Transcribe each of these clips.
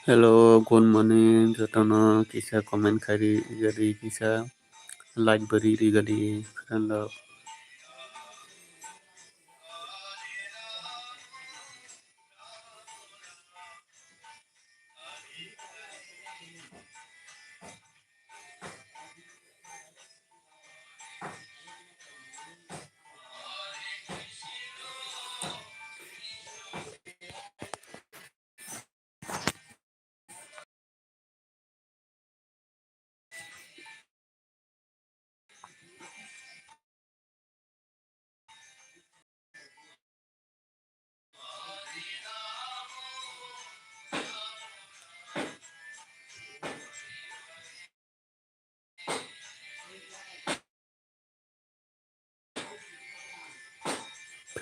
Hello, good morning. Jotana kisa comment kari gadi kisa like beri gadi friend lo.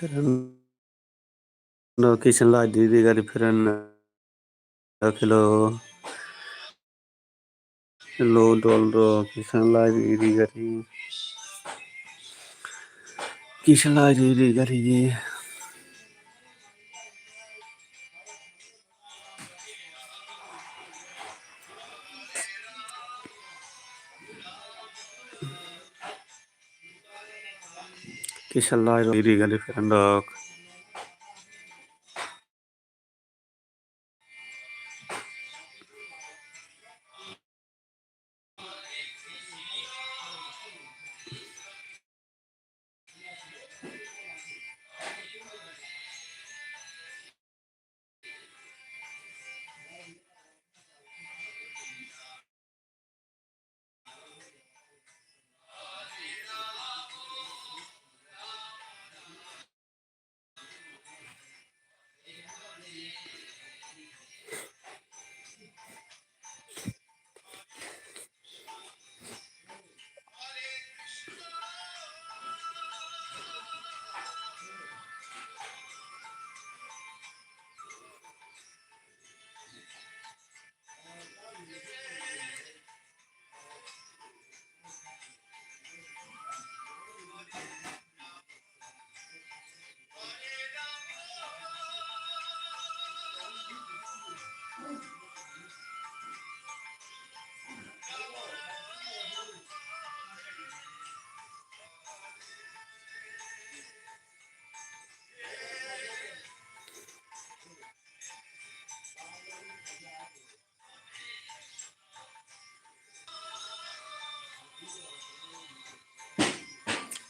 Friend lo kisa like diri gadi friend hello hello doldo kisa like diri gadi kisa like diri gadi kisa like diri gadi friend lo.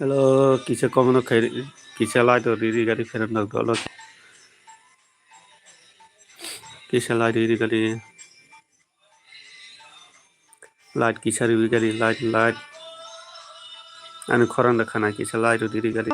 Hello kisa comment kari kisa like diri gadi friend lo dolo kisa like diri gadi like kisa diri gadi like anu koran da khana kisa like diri gadi.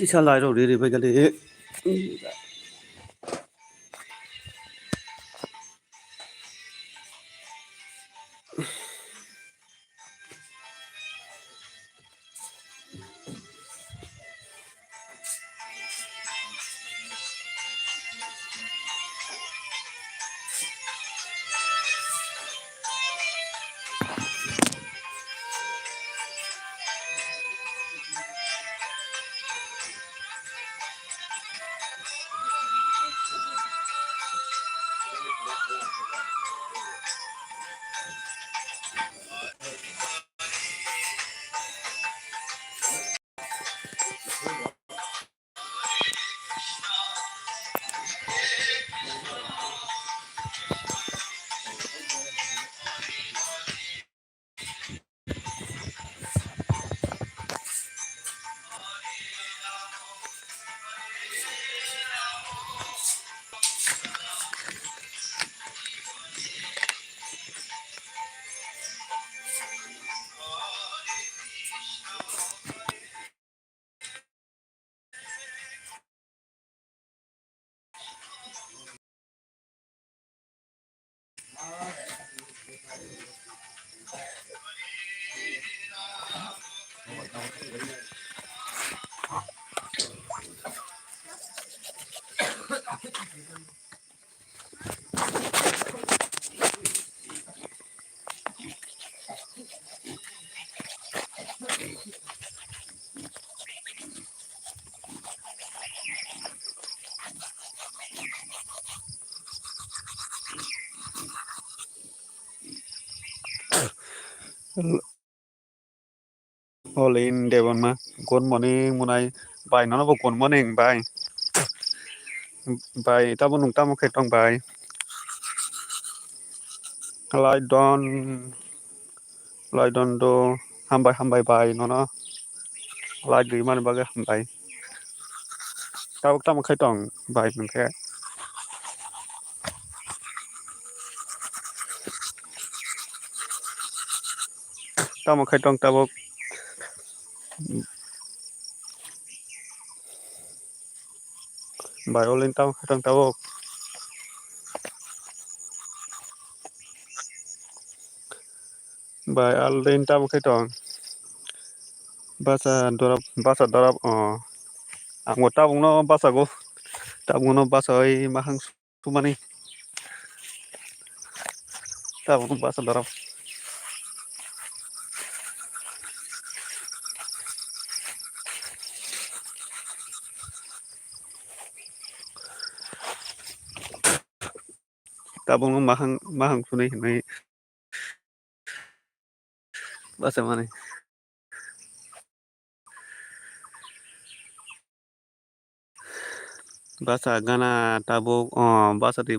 Kisah lain diri Bengali. All in Debbarma. Good morning, Munai. Bye. None of a good morning. Bye. Bye. Tabun Tamaketong. Bye. Lie don't do. Ham by. No, no. Lie do man bugger. Bye. Tamaketong. Bye. Okay. Tamaketong Tabok. Bye. All in Tamaketong Tabok. Bye. All in Tamaketong. Basa Dorab. Oh. I'm going to Tabung Basa go. Tabung Basa. Mahang Sumani. Tabung Basa Dorab. Tabung Mahang Suni. Basa Mani. Basa Gana Tabuk. Oh. Basa di.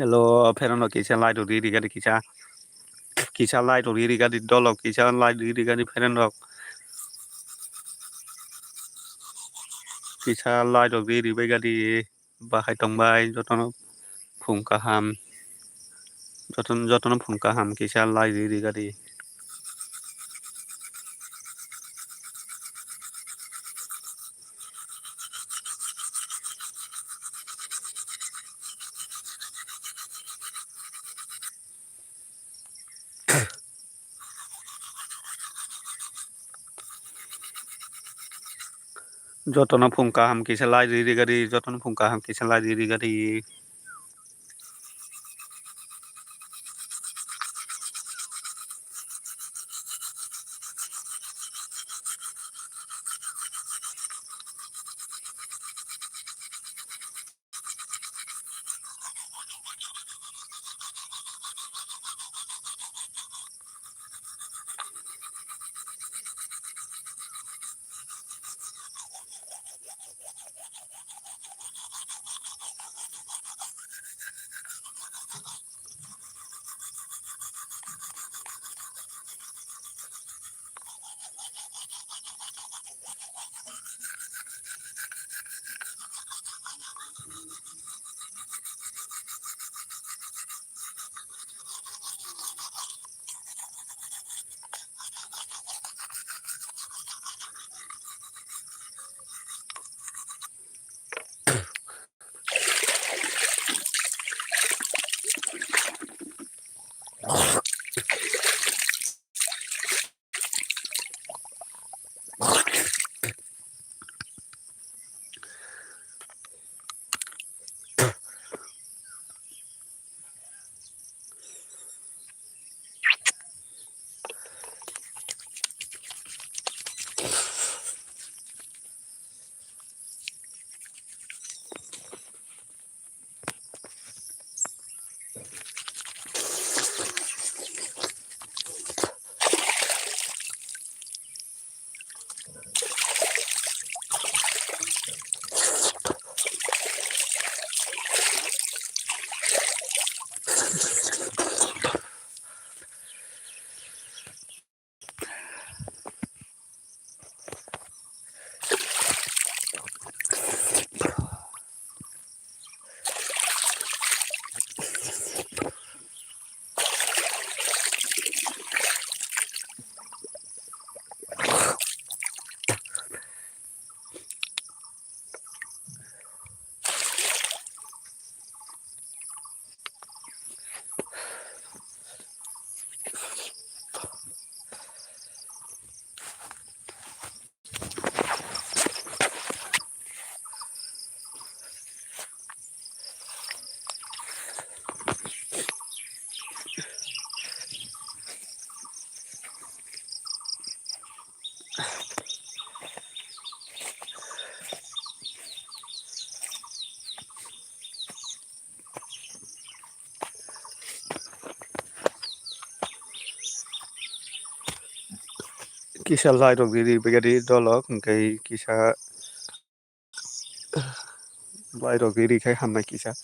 Hello, Perano Kisha Light to Riri Gadi Kisha Light to Riri Gadi Dolog, Kisha Light Riri Gadi Perano Kisha Light of Riri Begadi Bahai Bai, Joton Punkaham, Joton Punkaham, Kisha Light Riri Gadi. Joton Punkaham, Kisha Light Riri Gadi, Joton Punkaham, Kisha Light Riri Gadi. Kisah lain diri begini dolok, kayak kisah lain diri kayak hamai kisah.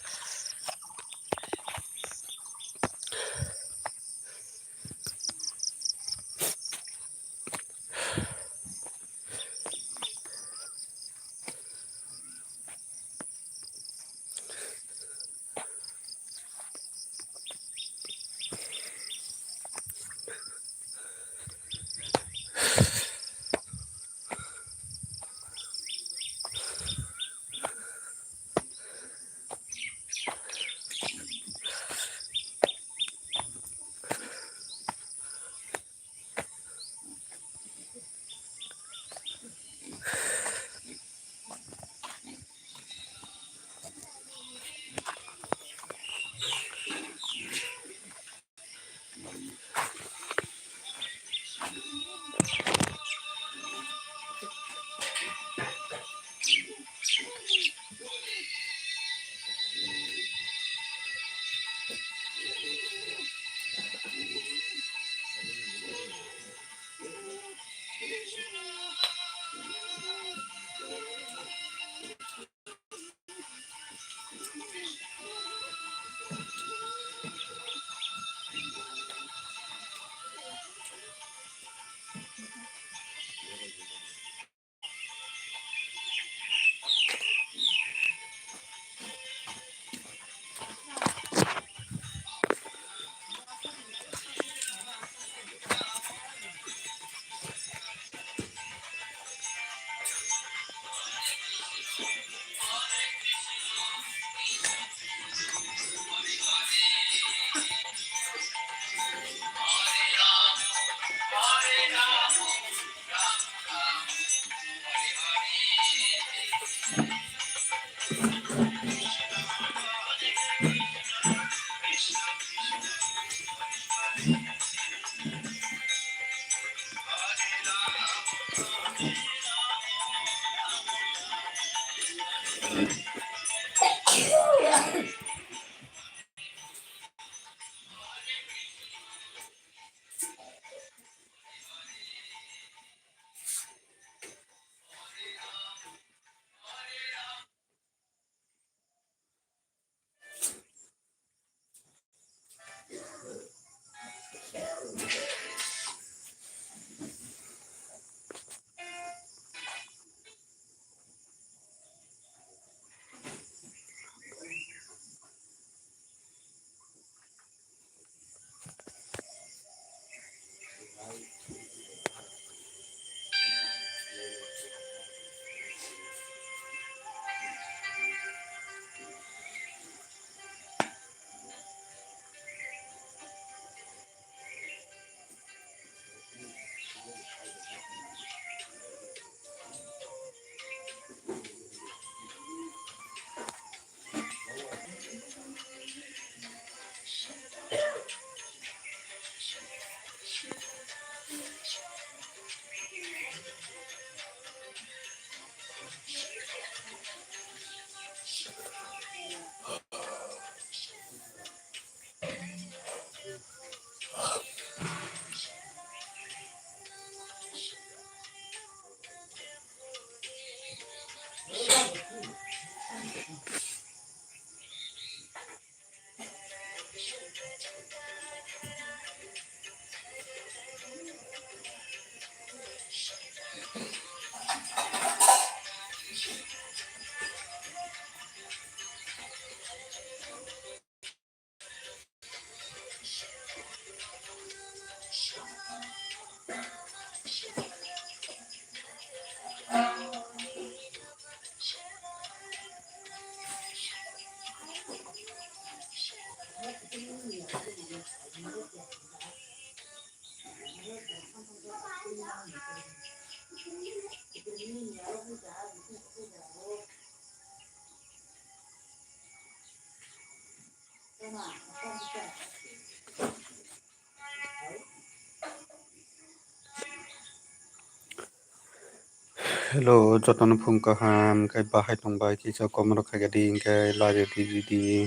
Hello, jotono phung kaham kai bahai tongbai kisa komro khagadi kai lage di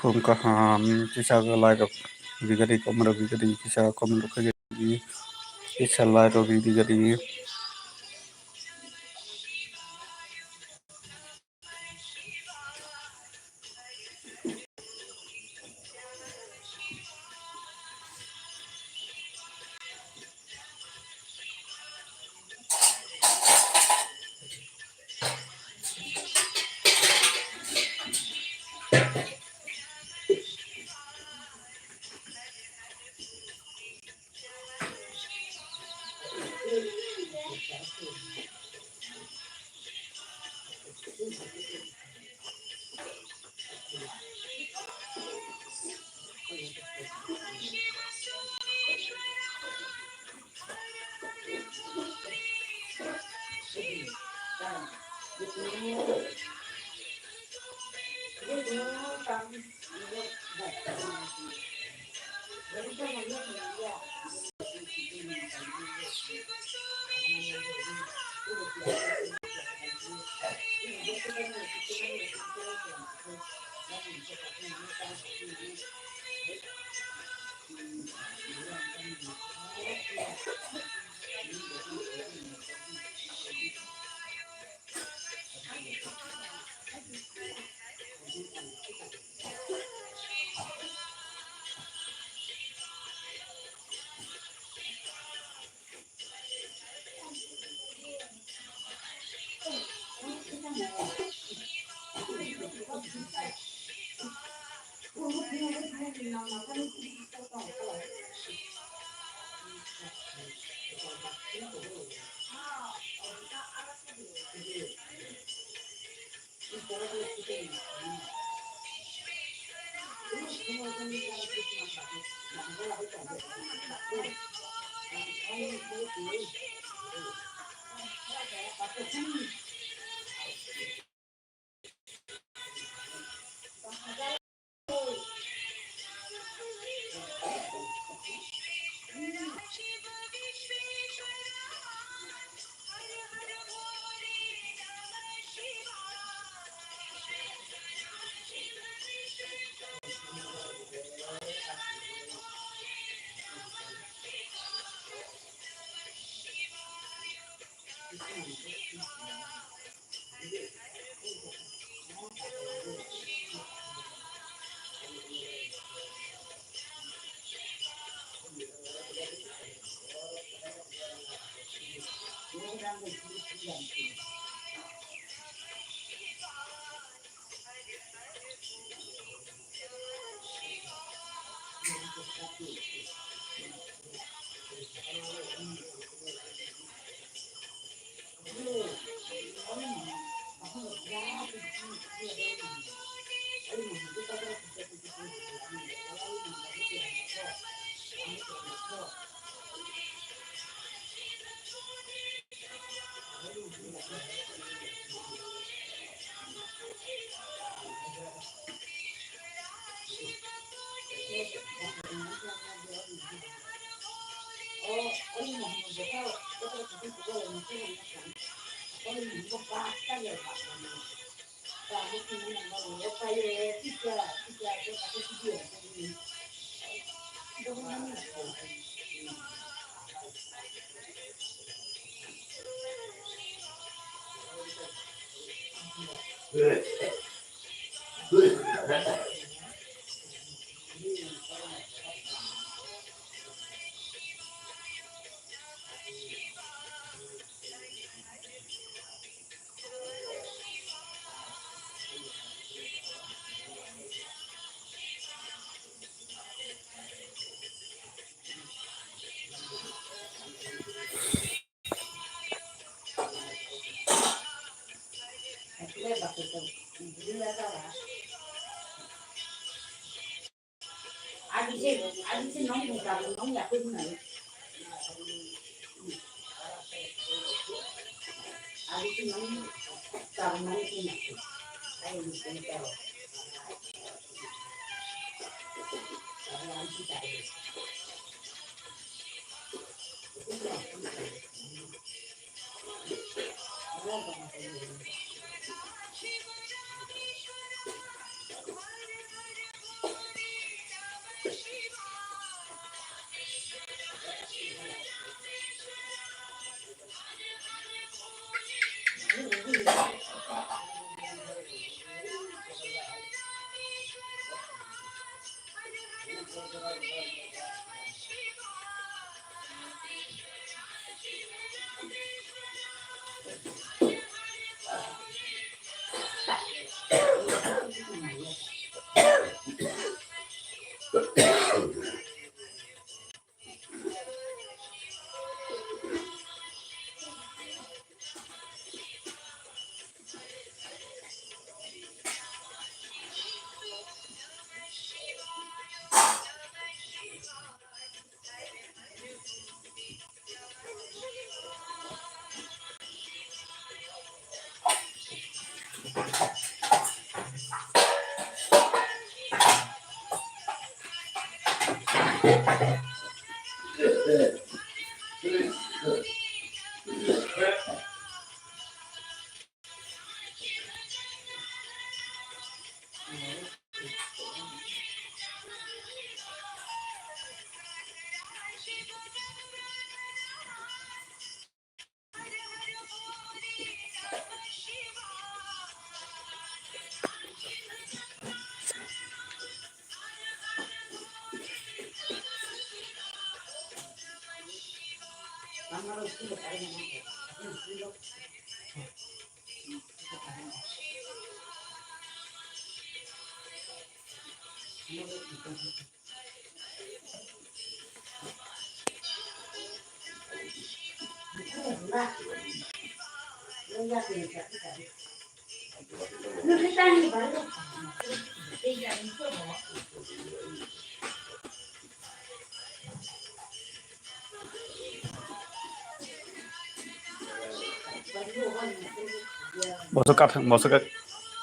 phung kaham kisa lage bigadi komro bigadi kisa komro khagadi kisa lage bigadi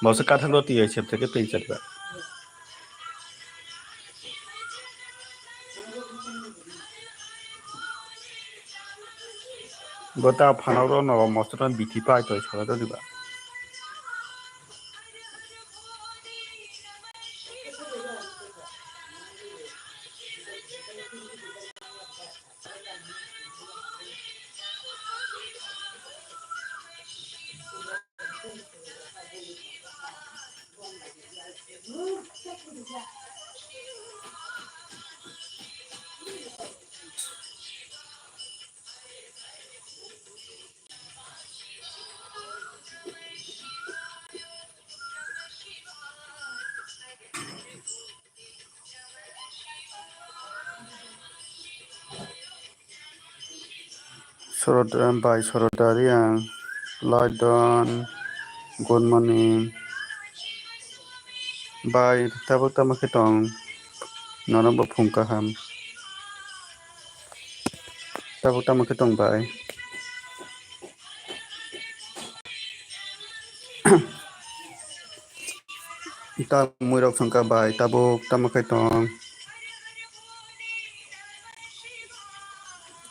Masa kathang roti ya siap take pencet ba. Gota phanaro no masa biti pai to sala to diba. By Sorotari yang Lydon, good morning. By Tabuk Tamakitong, Nanaba Punkaham. Tabuk Tamakitong by Tab Murok Sangka by Tabuk Tamakitong.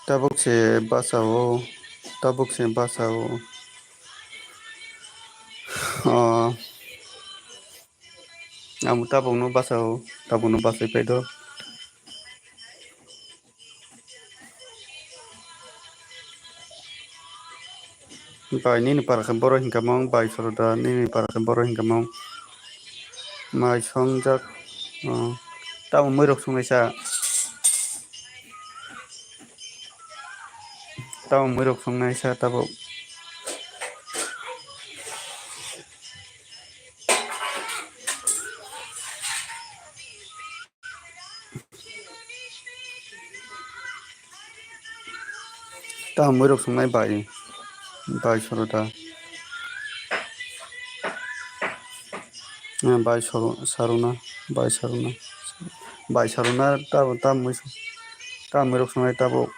Tabuk se Basao, Tabuk se Basao. Amu Tabuk no Basao, Tabuk no Basai Pedo. By Nini Parakan Boro Hinkamong, by Soroda, Nini Parakan Boro Hinkamong. My song Jack. Tabuk Murok Sungesa. Tabuk Murok Sungesa, Tabuk. Tabuk Murok Sungai by Soroda. By Saruna, by Saruna. By Saruna, Tabuk Murok Sungai Tabuk.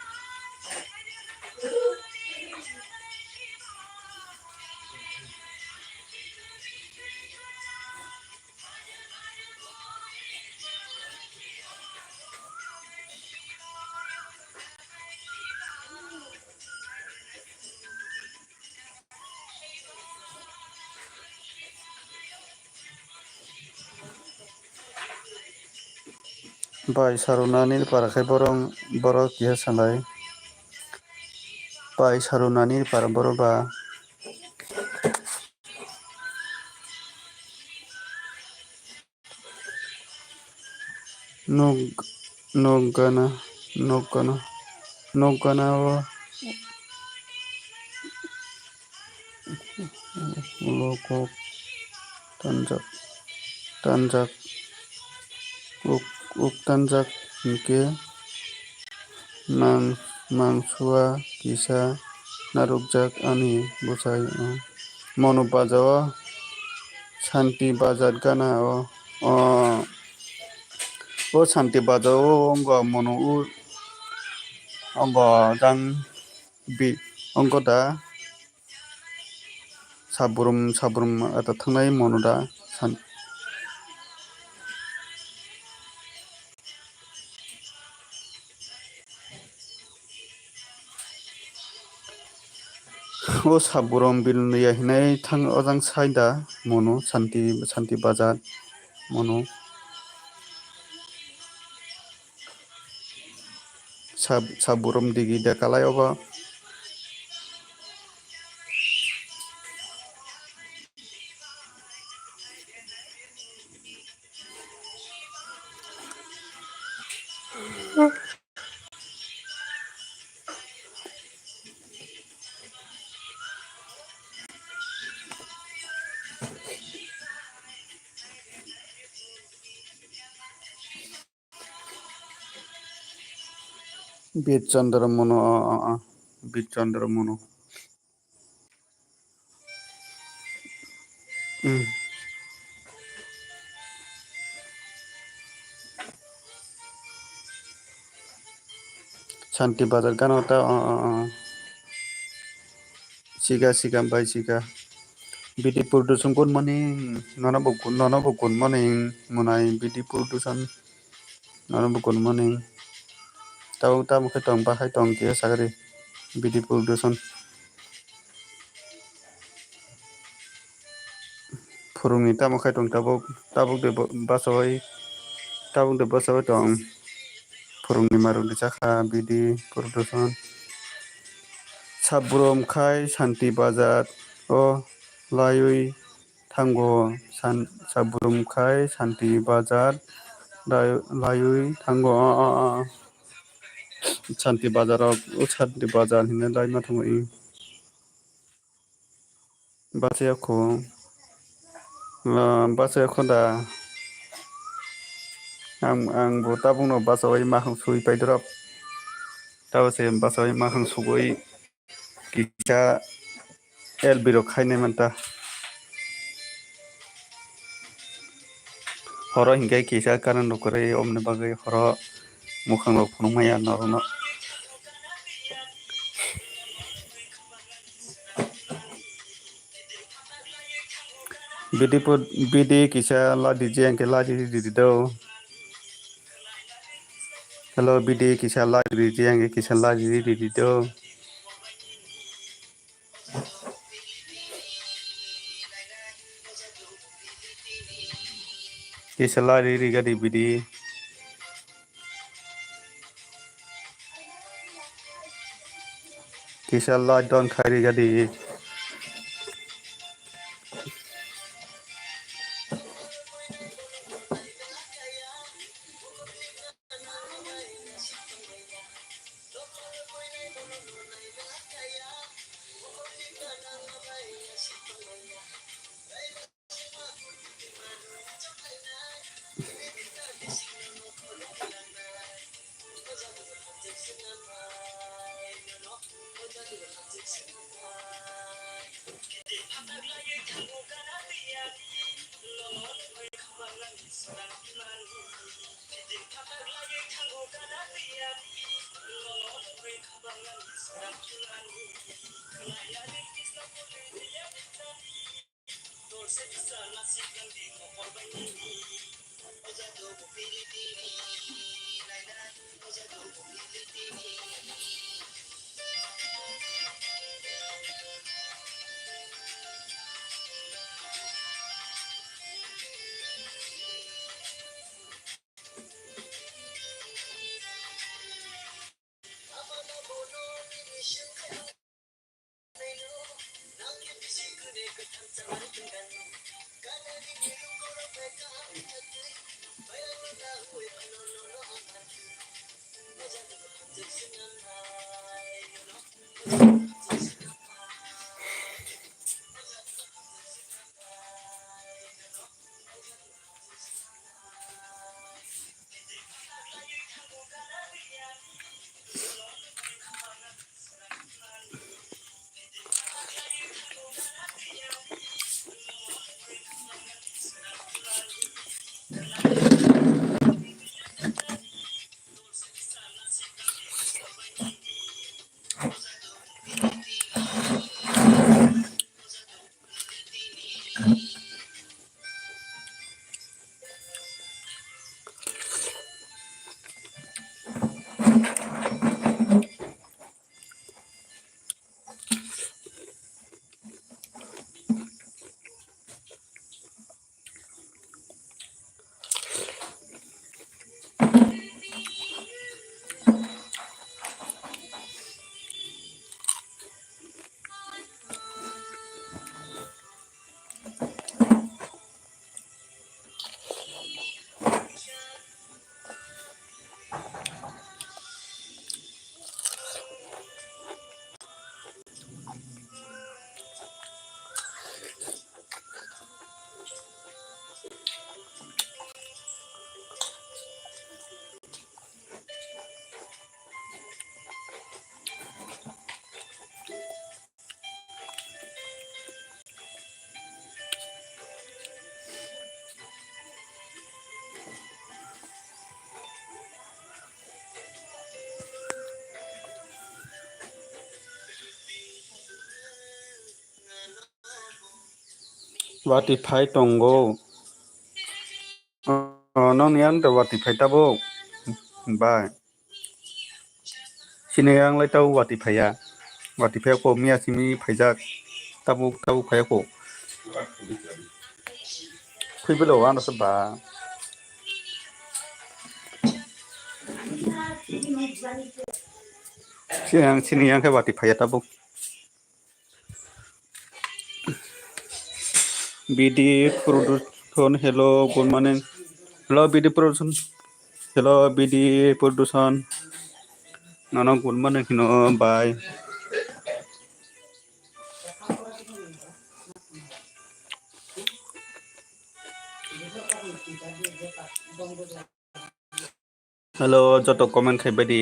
By Saruna Nil Parakai Borok Yasalai. By Saruna Nil Paraboroba. Nogana. Loko Tanjak. Tanjak Nke. Mangsua Kisa Narukjak Ani Busai. Monu Bajawa. Santi Bajat Gana Santi Bajawa Monu Jang da Saburum atau Tangai Monoda Saburum Bil Yahinai Tang Ojang Saida Mono Santi Bazar Mono Saburum Digi Dekalayoba Bit Chandramono, Bit Chandramono. Santi Bazar kan ota siga bai siga. Bidi production good morning. Nona bu good morning. Munai bidi production. Nona bu good morning. Tau tamu ketong bahai tong kia sagari. Bidi production. Furungi tamu ketong tabuk de basawai. Tabuk de basawai tong. Furungi marung de cakha bidi production. Sabrom khai Santi Bazar. Oh layui tanggo sabrum khai Santi Bazar. Layui tanggo Santi Bazar Santi Bazar hine lai mathango I bacha ko da ang bo tabung no bacha oi mahang sui paidrop taw se bacha oi mahang sugoi kisa el biro khaine manta horo hingai kisa karan nokore omne bagai horo mukhang rok phunumaya norono bidi kisa la DJ ang ke la di do hello bidi kisa la DJ ang ke kisa la di do kisa la di ga di bidi kisa la don khai ga di Watify tongo. No niang da Watify tabo. Bye. Sini yang lai tahu Watify ya. Watify ko mia simi phaijak. Tabu phaya ko. Khui belo ano sa ba. Sini yang kai Watify ya tabu. BD production hello good morning. Hello BD production. Hello BD production. No good morning no bye. Hello joto comment khabai di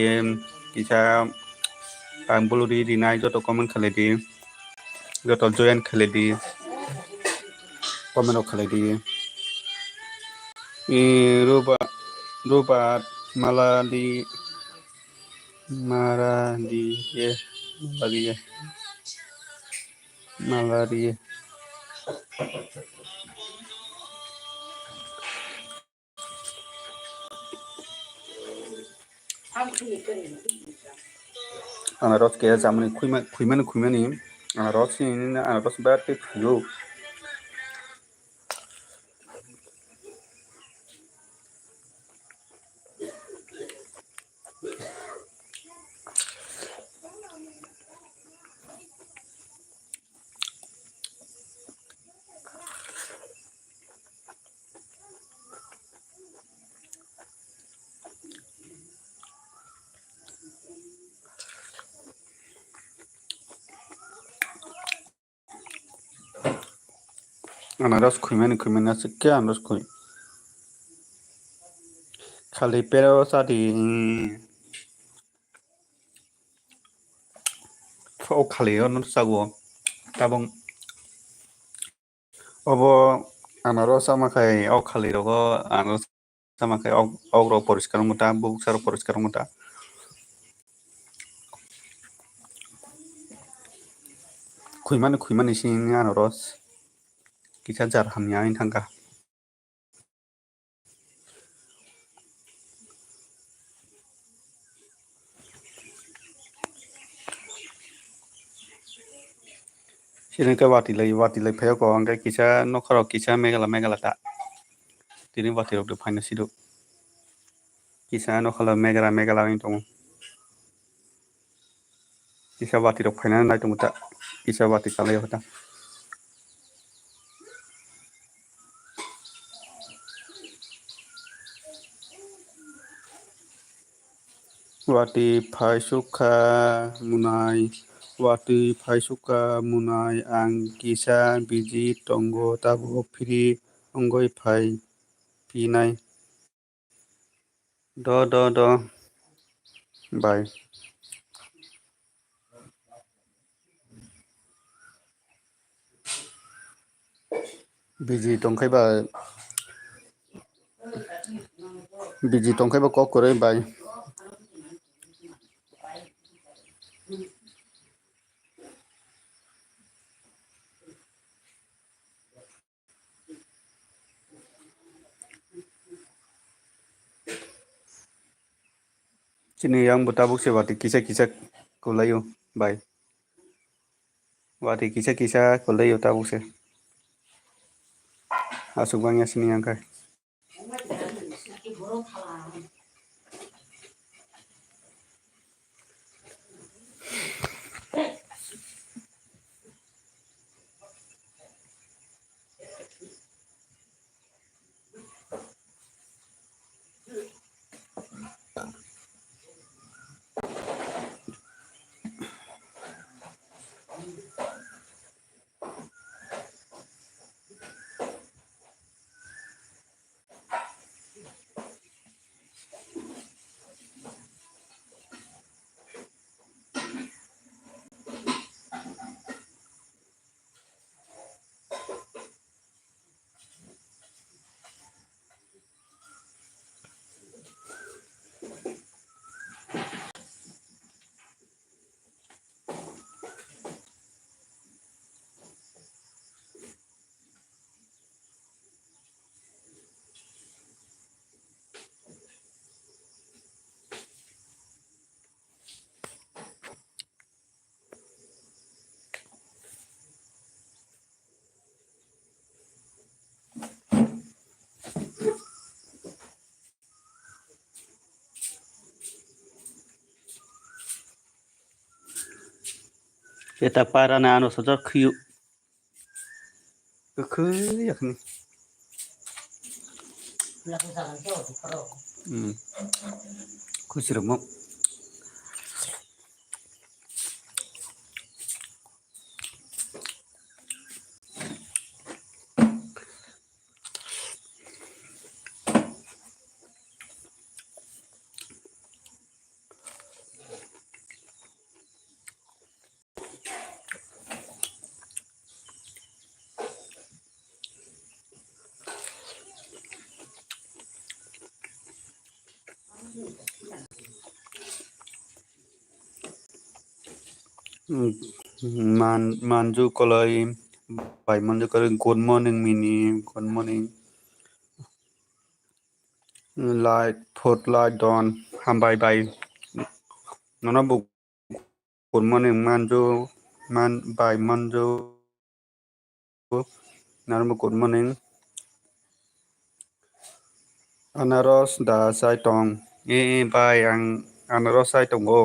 kisa Bulu di nai joto comment khalai di joto join khalai di comment khalai di ruba maladi maradi ye maladi anaros ke jamani khuimani anaros bate yo anaros khuimani sekya anaros khui khali pero sadi o khali on sago tabong obo anaros amakai o khali rogo anaros amakai ogro poriskar muta buksar poriskar muta khuimani sing anaros kita jar hamnya in thangka sini ke wati lai phayo ko angka kita nokharo kita megala ta tini wati rok de phaina sidu kita nokhalo megala in tong kita wati rok phaina nai tong ta kita wati kalai hota wati phai sukha munai ang kisa biji tongo tabo free ongoi phai pinai do bye biji tongkhaiba kok koroi bye sini yang butabuk se wati kisa kulayo bye wati kisa kulayo tabuk se asuk bangnya sini yang kai Kita para na ano saja khiu. Gokhै yakhni. Khusirmo. Manju kolai by manju kolai good morning mini good morning light food light dawn hambai by nona bu good morning manju man by manju nona good morning anaros da sai tong by ang anaros sai tong go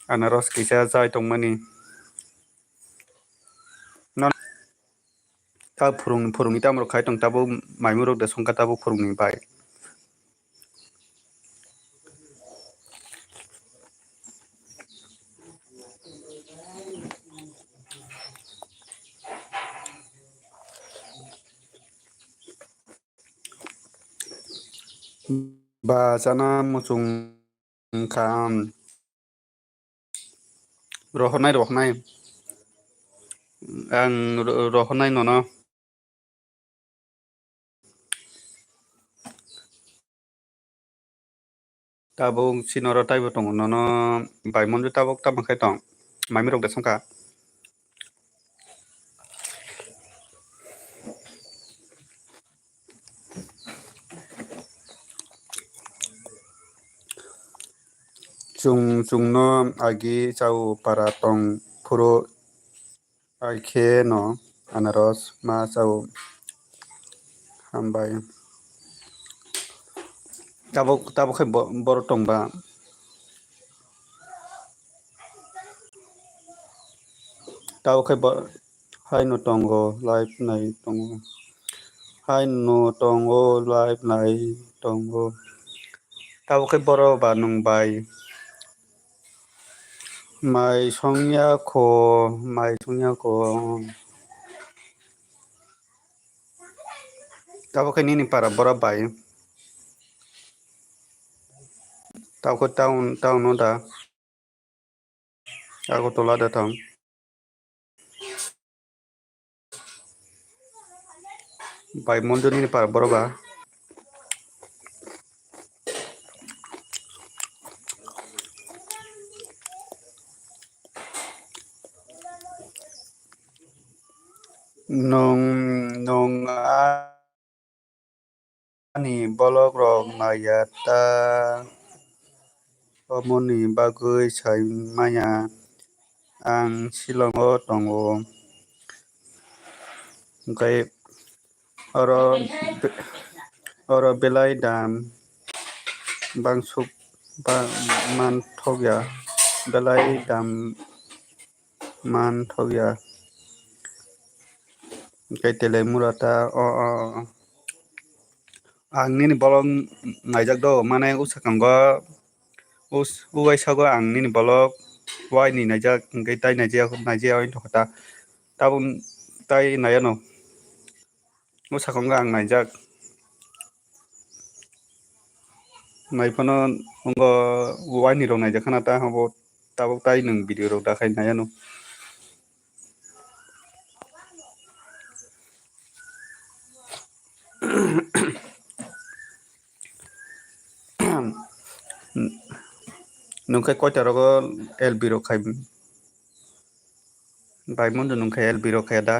anaros kisa sai tong mani ta phurung ta mro khai tong ta bo maimuro de songka ta bo phurung ni bai ba sana musung kham rohonai ang rohonai nono tabung sinoro taibo tong nono bai monju tabok tabang khai tong maimi rok de songka chung no agi chau para tong phuro ai khe no anaros ma chau hambai tabok khai bor tongba tabok khai hai no tongo live nai tongo hai no tongo live nai tongo tabok khai boro ba nung bai mai songya ko tabok khai nini para bora bai tabok khai town no da Agartala da town bai monju nini para bora ba nung ani bolok rok mayata omoni bagui sai maya ang silongo tongo okai oro belai dam bangsuk man thogya belai dam man thogya okai tele murata ang nini bolong ngaijak do mane usakango uwai sago ang nini bolok wai ni najak okai tai najia oi thokta tabun tai nayano usakango ang najak naifano ongo wai ni rok najak khana ta habo tabuk tai nung video rok dakhai nayano nungkai koita rogo LB rok khai bai monjo nungkai LB rok khai da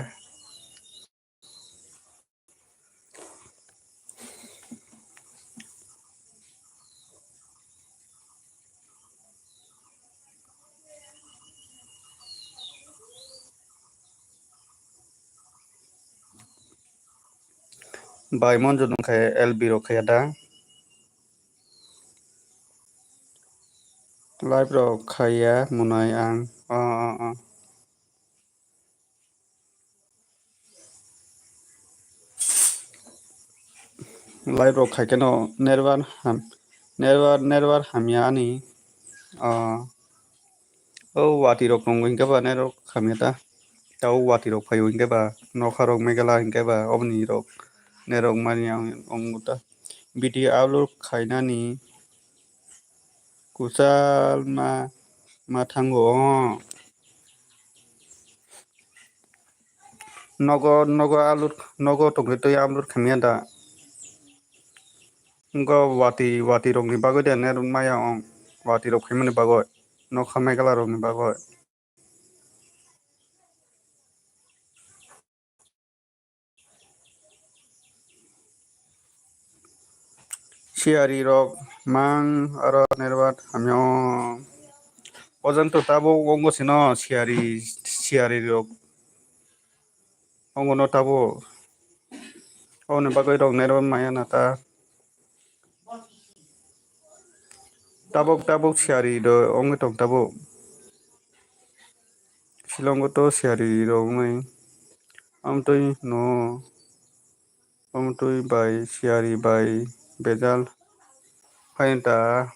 bai monjo nungkai LB rok khai da Live rok khaya munai ang. Live rok khai keno nerwar hamya ani. Wati rok nong hingke ba nerwar hamya ta. Tau wati rok phayo hingke ba nokha rok megala hingke ba obni rok nerok mani ongmuta. Biti alur khainani kusal ma thango. Nogo tongke tui alur khamya da. Ngo wati rok ni bagoi de ner maya ong. Wati rok khaimani bagoi. Nokha megala rok ni bagoi. Siari rok mang aro nerwat hamyo. Ojan to tabo ongo sino siari rok. Ongo no tabo. Oni bagoi rok nerwat maya na ta. Tabok siari do ongo tong tabo. Silongo to siari rok mai. Amtoi no. Amtoi bai siari bai bejal. Hainta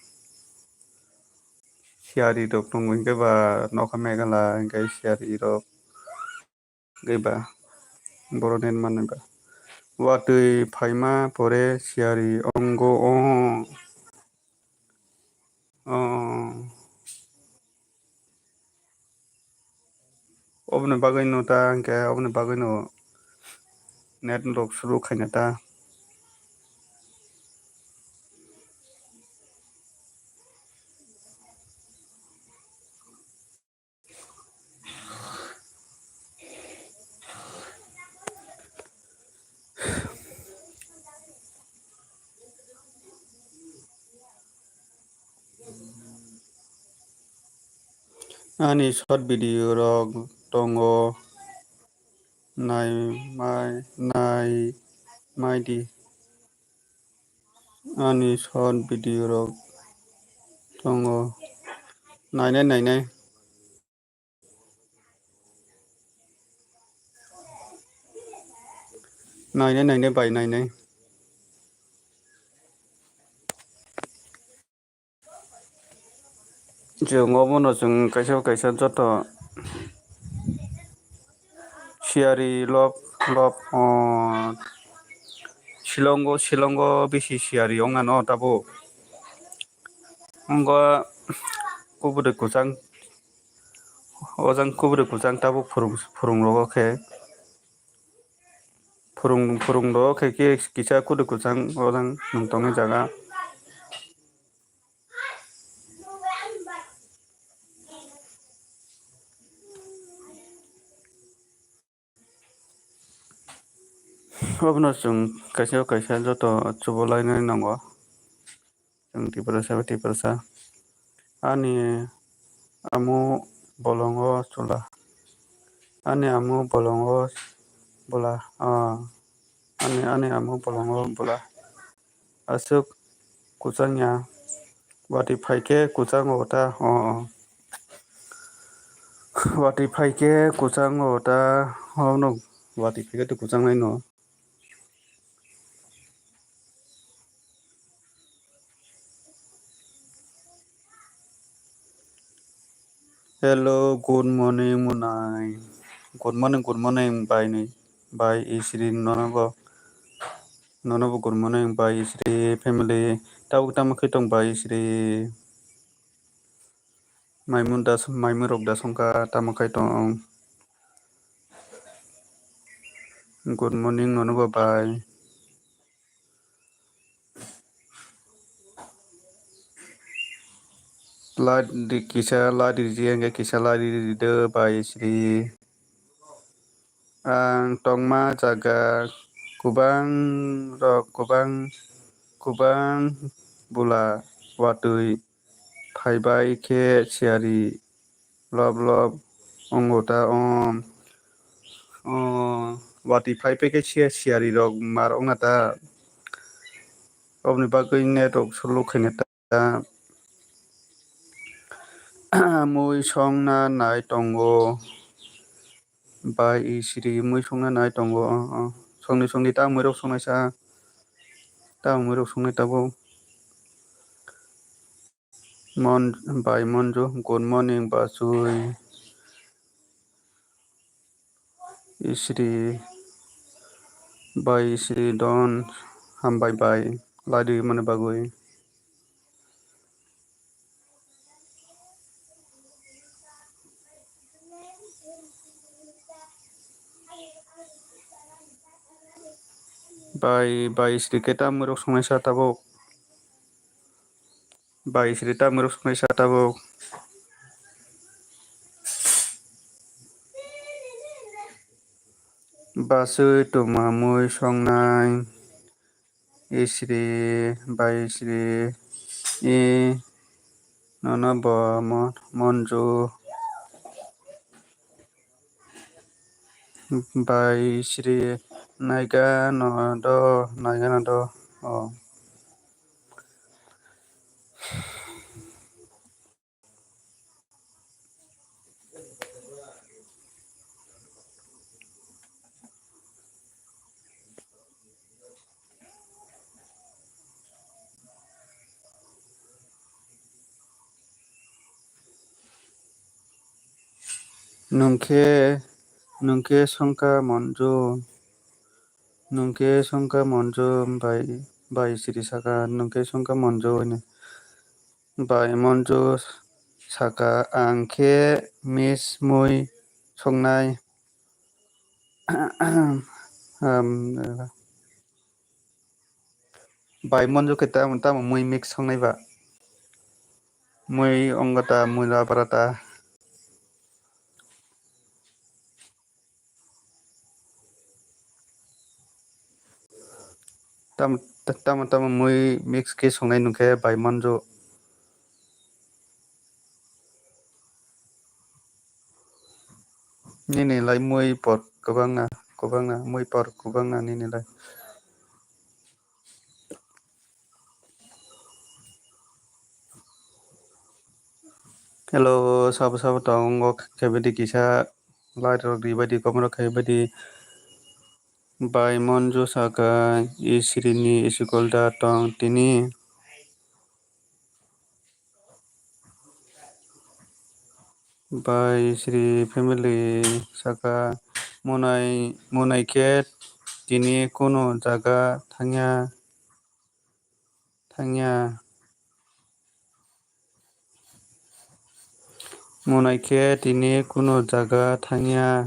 siari rok nong hingke ba nokha megala hingke siari rok. Geba boronen mane ba. Watui phaima pore siari ongo obni bagoi no ta hingke obni bagoi no net rok suru khaina ta. Ani short video rok tongo nai maidi. Ani short video rok tongo nainai bai nainai. Jung obono jung kaisa joto siari lob Shilongo bisi siari onga no tabo. Ongo kubure kusang tabo furung rogo khe. Furung rogo khe kisa kudu kusang ojang nongtongni jaga. Obono jung kaisa joto chubolainai nongo. Jung Tiprasa. Ani amu bolongo chula. Ani amu bolongo bola. Ani amu bolongo bola. Asuk kusangya. Wati phaike kusango ta. Wati phaike kusango ta. No. Wati phaike to kusangnai no. Hello, good morning munai. Good morning bye isri nonobo good morning bye isri family. Tau tama khitong bye isri. Maimun rok da songka tama khaitong. Good morning nonobo bye. Kisa ladi jienge kisa ladi de bye isri. Ang tongma jaga kubang bula watui phaibai khe siari lob ongota wati phaibai khe siari rok mar ongata obni bagoi net rok sulu khaina ta Mui songna nai tongo bai isri mui songna nai tongo songni songni ta mui rok songnaisa ta mui rok songnai tabuk bai monjo good morning basui isri bai isri don hambai bai ladi mani bagui bai isri keta mui rok songnaisa tabuk bai isri ta mui rok songnaisa tabuk basui tuma mui songnai isri bai isri I nono bo monjo bai isri naiga no do nungke songka monjo bai isri saka nungke songka monjo ini bai monjo saka angke mis mui songnai bai monjo keta tamo mui mix songnai ba mui ongata mui labarata tamo mui mix ke songnai nungke bai monjo nini lai mui por kubangna mui por kubangna nini lai hello sabo tong kebedi kisa lai rok di badi komro kebedi bai monjo saka isri ni isikolda tong tini bai isri family saka munai ke tini kono jaga thangya munai ke tini kono jaga thangya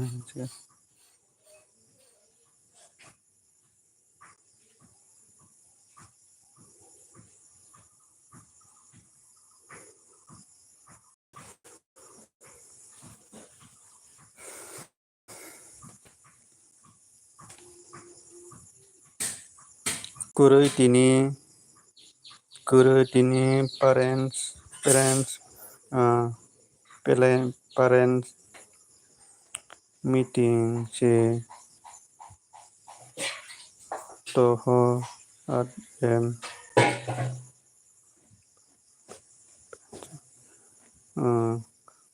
kurui tini parents parents meeting se toho at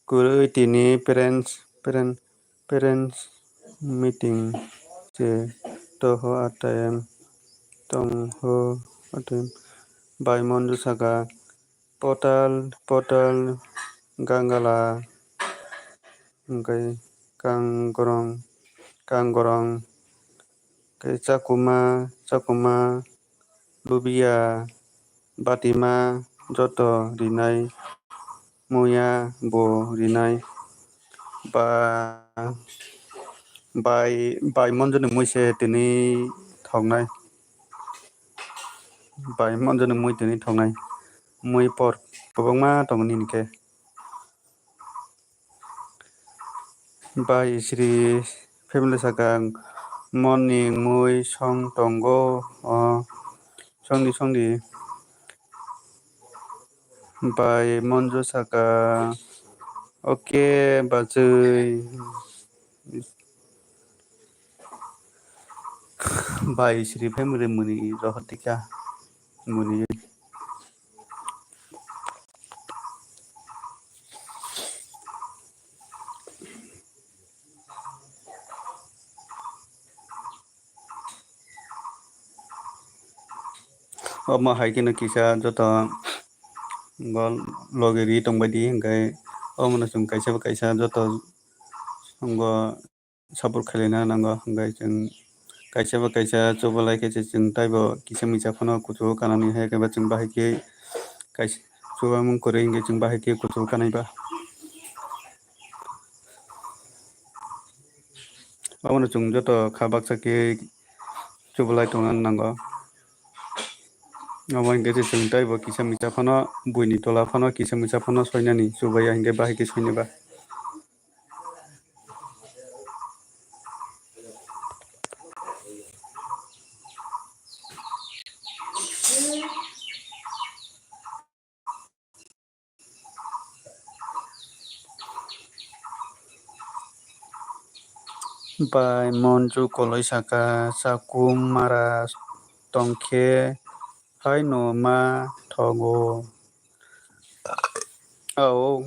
kurui tini parents meeting se toho atm tong ho atm bai monjo saka portal ganggala oमफ्राय kanggorong oमफ्राय cakuma lubia batima joto rinai muya bo rinai bai monjo ni muise tini thongnai bai monjo ni mui tini thongnai mui por kwbangma tongo nini ke bai isri family saka morning mui song tongo songni bai monjo saka okay bazui bai isri family muni rohatika muni haikino kisa joto gol logeri tongbaidi hingkai omono chung kaisa joto songo support khailena nango hingkai chung kaisa chobolai kaisa chung taibo kisa misa phano kuchu kanani hai kaiba chung bahai kaisa chubamung koroi hingkai chung bahai kuchu kanaiba omono chung joto kha baksa ke chubolai tongna nango amo hingke chung taibo kisa misa phano buini tola phano kisa misa phano soinani chubaya hingke bahai soinaba bai monju koloi saka chakum mara tongkhe haino ma thogo oh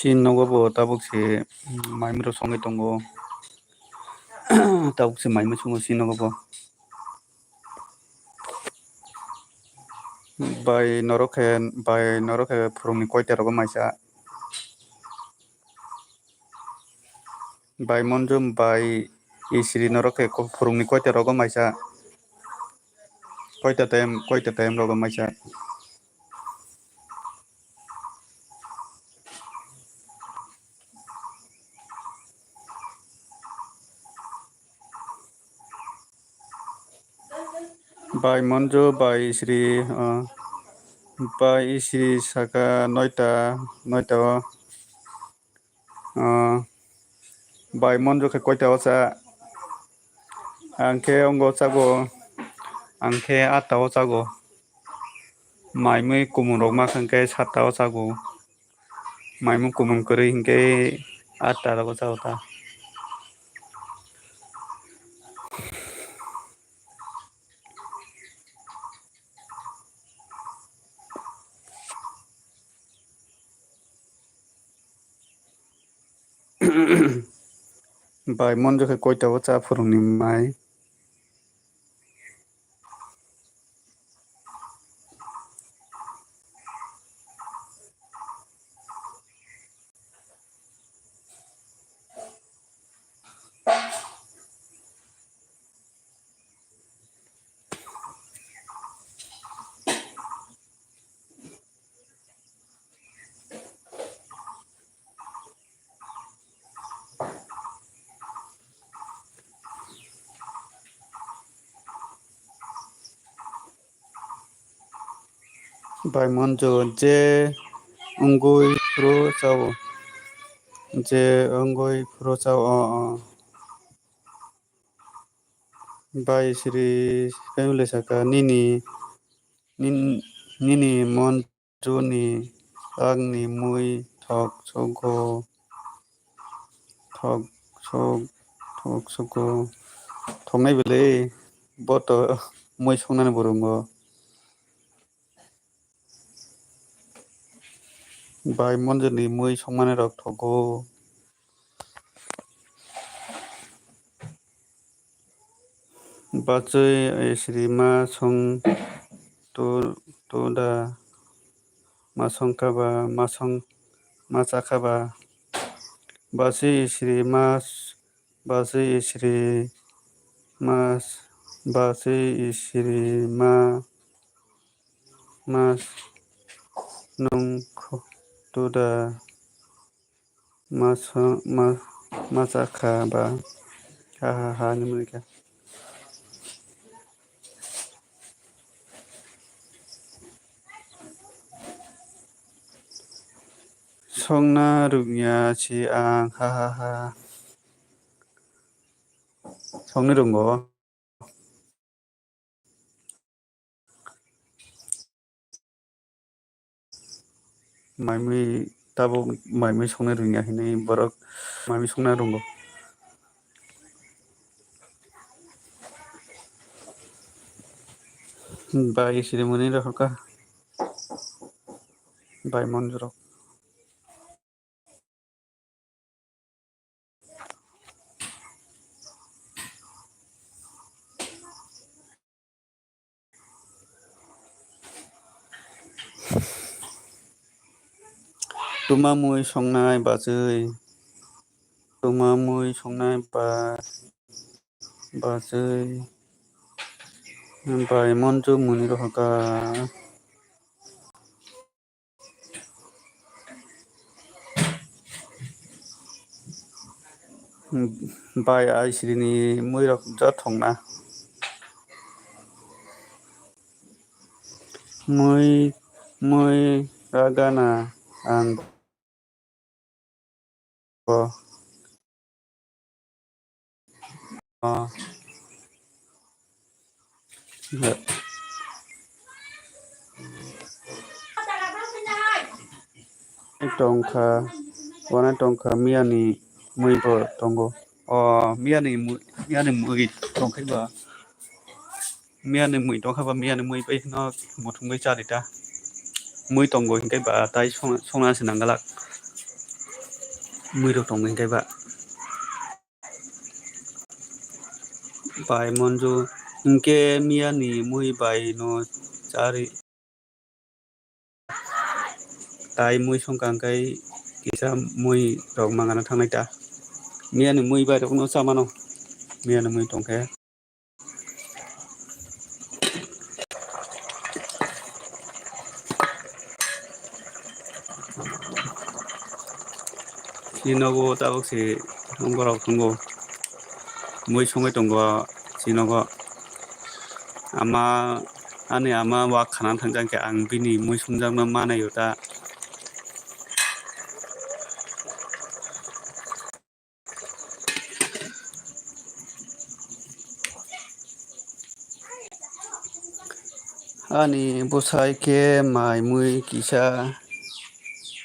sin nogo bo tabuk se maimro songai tongo tabuk se maimro songo sin nogo bo bai norokhe phurungni koita rogo maisa bai monjum bai isri norokhe phurungni koita rogo maisa koita time rogo maisa bai monju bai isri saka noita o bai monju khe koita o cha angkhe ongo chago angkhe 8 o chago maimui kumun rok makha hingkhe 7 o chago maimung kumun kwrwi hingkhe 8 rogo chago ta bai monju khe koita o cha phurungni mai bai monju je ongui phuru chao je ongui phuru chao bai isri kaimile saka nini monju ni agni mui thok sogo thok sok thok sogo thoknai bwle boto mui songnani borungo bai monju ni mui songmani rok thogo bachoi isri ma song toda ma songkhaba ma chakhaba basi isri mas basi isri mas nong toda ma chakhaba ha ni mulika songna rungya si ang ha संनो रोंगौ माइमि दाबो माइमि संनो रोङाखैनो बरक माइमि संनो रोंगौ बाय इसोर मोनै रखा बाय मन्जर तुमा मुइ संनाय बाजै तुमा मुइ संनाय बाजै बाय मन्जु मुनि रखा बाय आइसरिनि मुइ रक जाथंना मुइ रागाना आं टंका wana tongka miani mui bo tongo miani mui tongkaiba miani mui tongkaba miani mui bai no mutung bai charita mui tongo hingkai ba tai songna sinangala mui ro tongo hingkai ba bai monju hingke miani mui bai no chari tai mui songka hingkai kisa mui rok mangana tangnai ta miani mui bai rok no chamano miani mui tongkaya sinogo tabok si nongborok tongo mui songoi tongo sinogo ama ani ama wak khanan thangjang ke ang bini mui songjangno manayo ta ani bosai ke mai mui kisa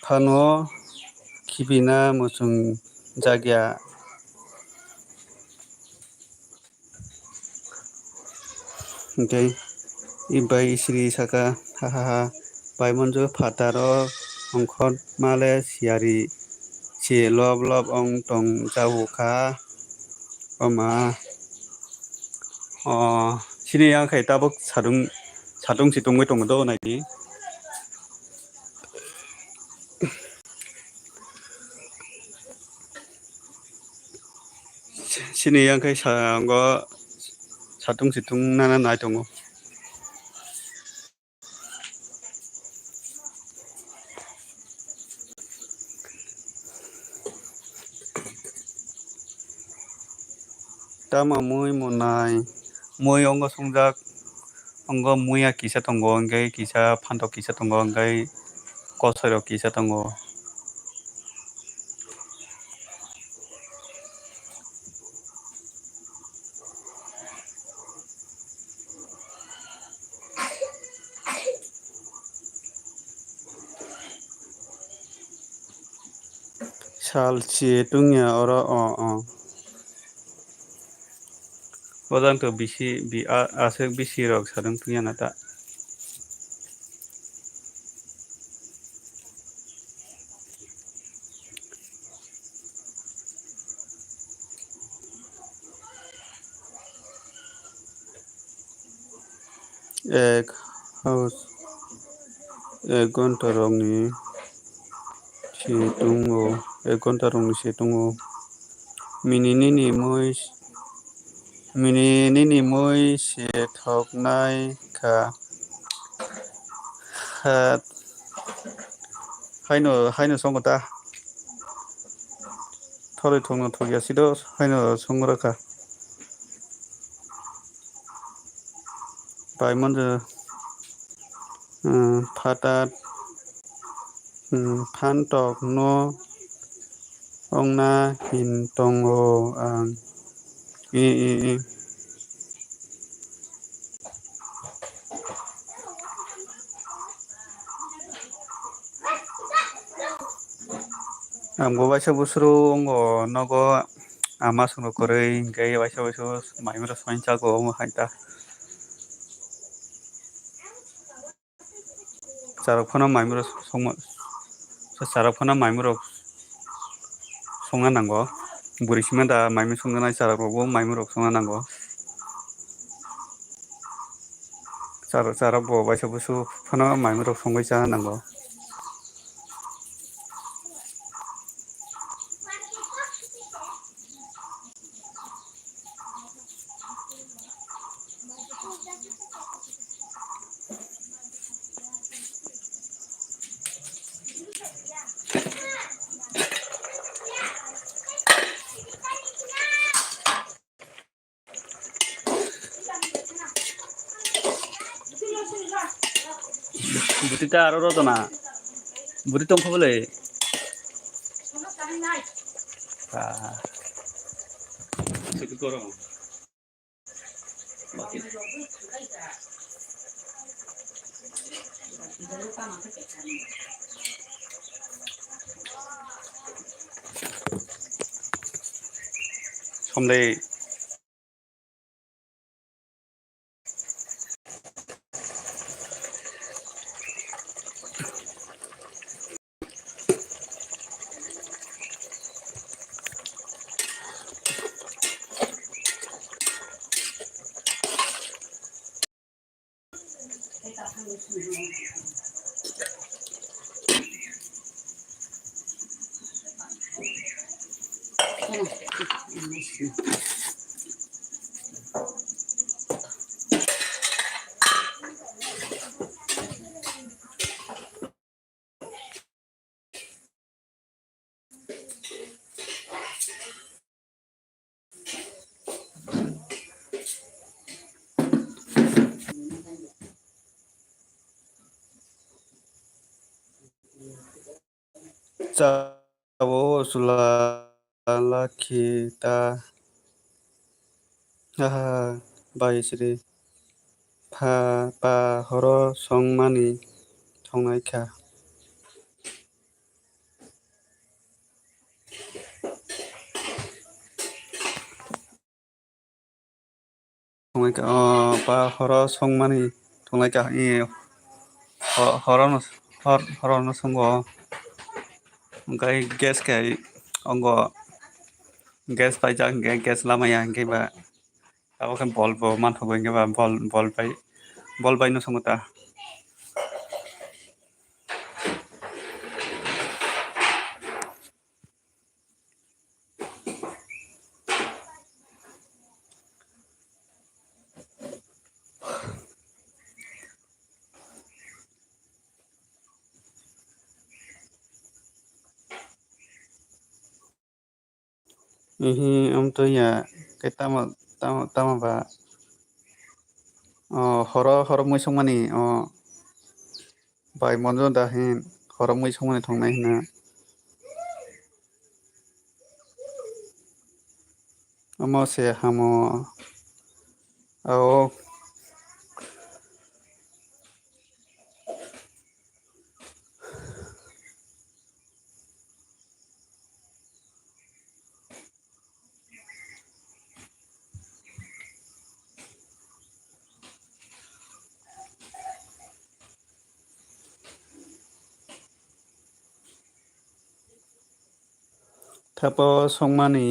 phano khibina musung jagya hingkai ibai sri saka hahaha bai monjo phataro ongkhot male siari si lob lob ong tong jawo kha oma sini angkai tabok sadung si tongoi tongo do naidi sini angkai sango sadung situng nana nai tongo tama mui monai mui ongo songjak ongo muia kisa tongo hingkai kisa phanto kisa tongo hingkai kosoi rok kisa tongo sal si tungya oro wadang to bisi asek bisi rok sadung tungya nata ek house ek gonta rokni situngo ek gonta rokni situngo mini nini mui si thoknai kha haino songo ta thoroi thongno thogya sido haino songo rakha bai monjo phatat phantok no ongna hin tongo ang E Amgo baisa busru ngo nogo ama sungo korei gay baisa baisa maimura soincha go mo haita charokfano maimura song charokfano maimura songa nango burisima da maimi songna charokgo maimura songa nango charok bo baisa busu fano maimura songoi cha nango Butita aro rodona butitong kobole ah segitu orang someday Cabo sulala kita haha bai sri pha pa horo songmani thongnaikha thongnaikha pa horo songmani thongnaikha i horono horono songo gai gas kai ongo gas pai jang gas lamaya hingke ba ako kan bol bo manthogo hingke ba bol bai no songota ihi to ya kai tama ba horo moi songmani bai monjo da hin horo moi songmani thongnai hina amo se hamo ao thapo songmani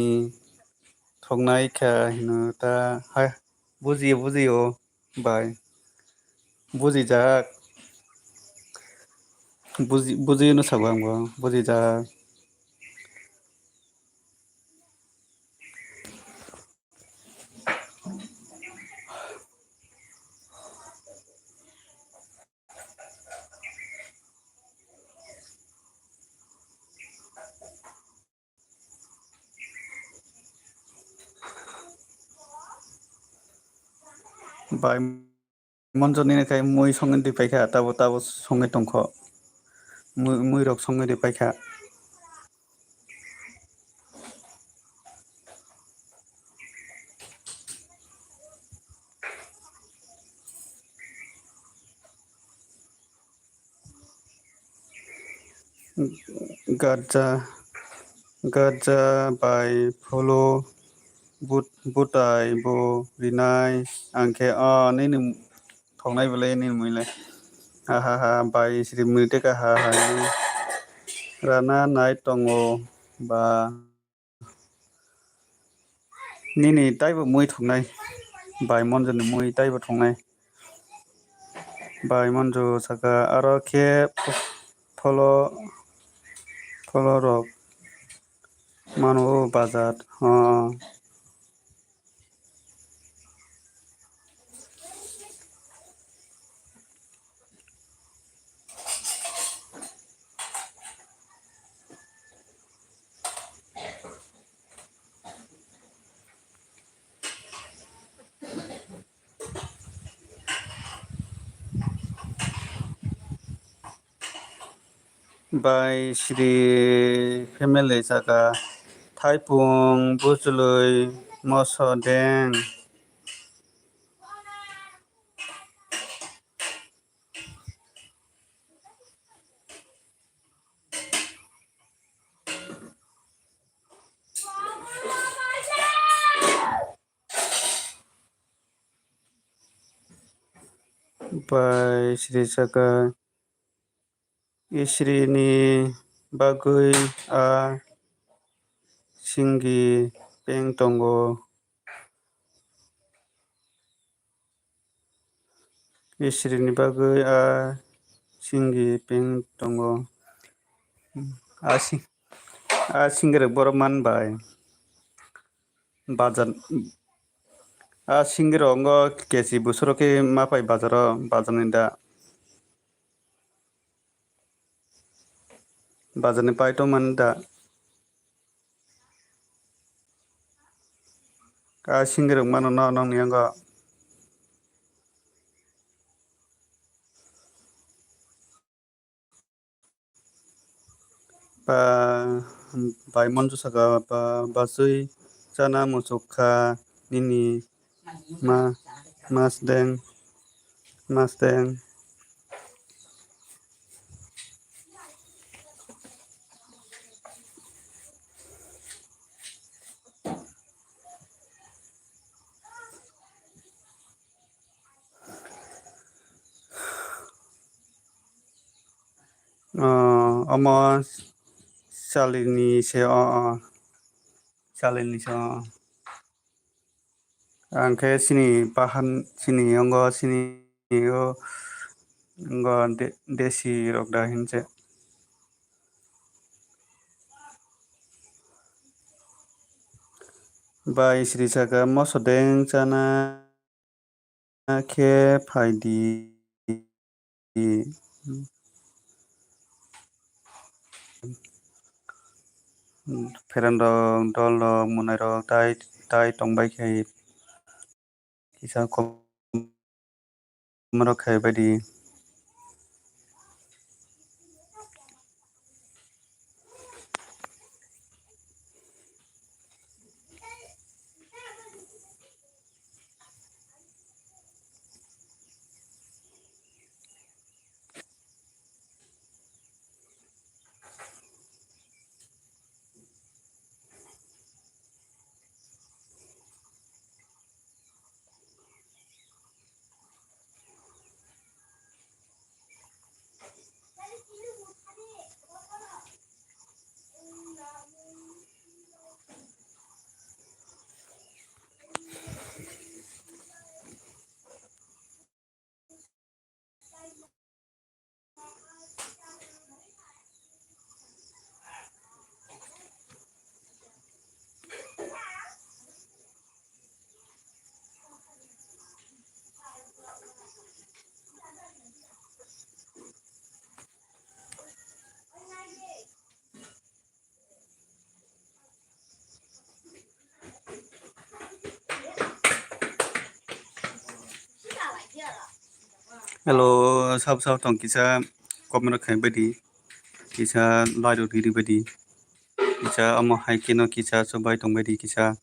thongnaikha hino ta ha bujiyo bai bujijak buji no sabo amgo bujijak bai monjoni kai moi songen di paikha tabo songai tongkho moi rok songai di paikha Gaja Gaja by Polo Butai Bo Rinai Angke Nini Tongai Valley Nimile Haha by Sri Muteka Haha Rana Night Tongo Ba Nini Taiba Mui Tongai by Monjan Mui Taiba Tongai by Monjo Saka Arake Polo Rock Manu Bazar by Sri Family Saka Taipung Buzului Mosodeng by Sri Saka Isrini Bagui Singgi Peng Tongo Isrini Bagui Singgi Peng Tongo Asing Singger Boroman by Bazar Singger Ongo Kesi Busroke Mapai Bazaninda Bazani Paito Manda Singer Mano no Yanga by Monjusaka Basui Sana Musuka Nini Masdeng Amo Salini se Angke sini bahan sini Ongo sini Ongo desi rokda hince by Sri Saka Mosodeng Sana Ke Paidi Ferandong Dolo Munero Tai Tongbai Kai Kisa Komoro Kai Badi Hello Sab Tong Kisa Komoro Kai Badi Kisa Lado Didi Badi Kisa Amo Haikino Kisa Sobai Tong Badi Kisa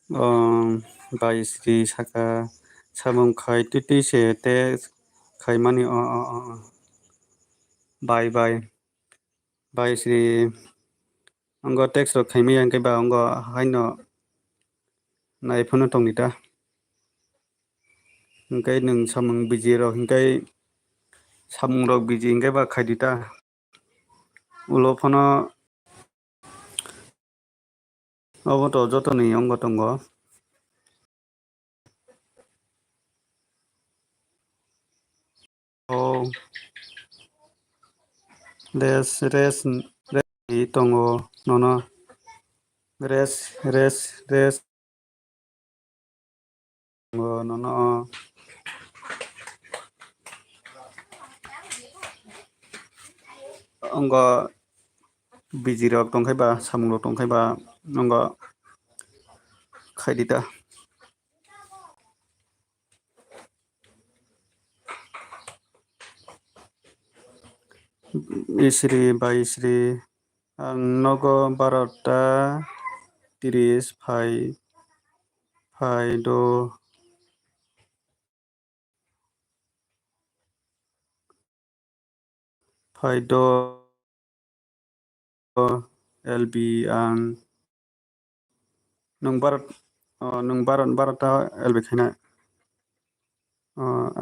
Baisri saka samung khai titi se te khai mani Baisri anggo text rok khai mi angke ba anggo haino naifunu tong nita angkai nung samung biji rok angkai samung rok biji angkai ba khai dita ulo phono abo to joto ni anggo tongo res tongo nono res nono anggo biji rok tongkai ba samung rok tongkai ba anggo khai dita isri baisri ang nogo barota tiris phai do LB ang nung barata LB khaina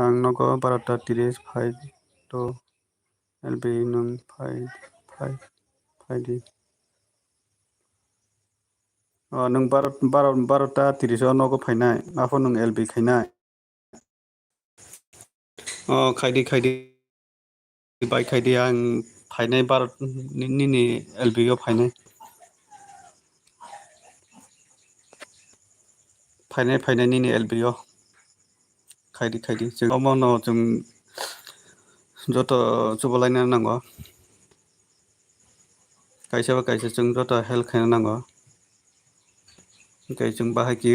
ang nogo barata tiris phai do LB nung phai di nung barata tiris nogo phainai afo nung LB khainai खायदे बाय खायदे आं फायनाय बार निनि LB फायनाय निनि LB खायदे जों मावनो जों जत जबलायनो नांगौ खायसे जों जत help खालामनो नांगौ जों बाहायखि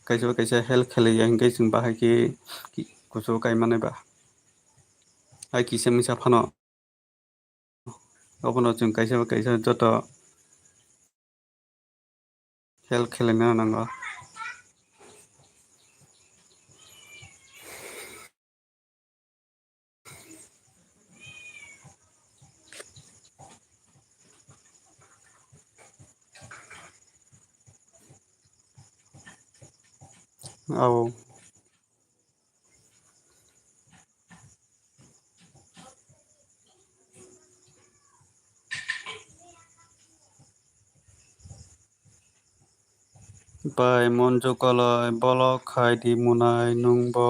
खायसे हेल्प खालायो ओंखाय जों बाहायखि कुसुम गायमानाय बा आइ किसे मिसा फानो अबनो जों खायसे जत हेल्प खालामनो नांगौ औ बाय मनजु कलय बलक खायदि मुनाय नुंबो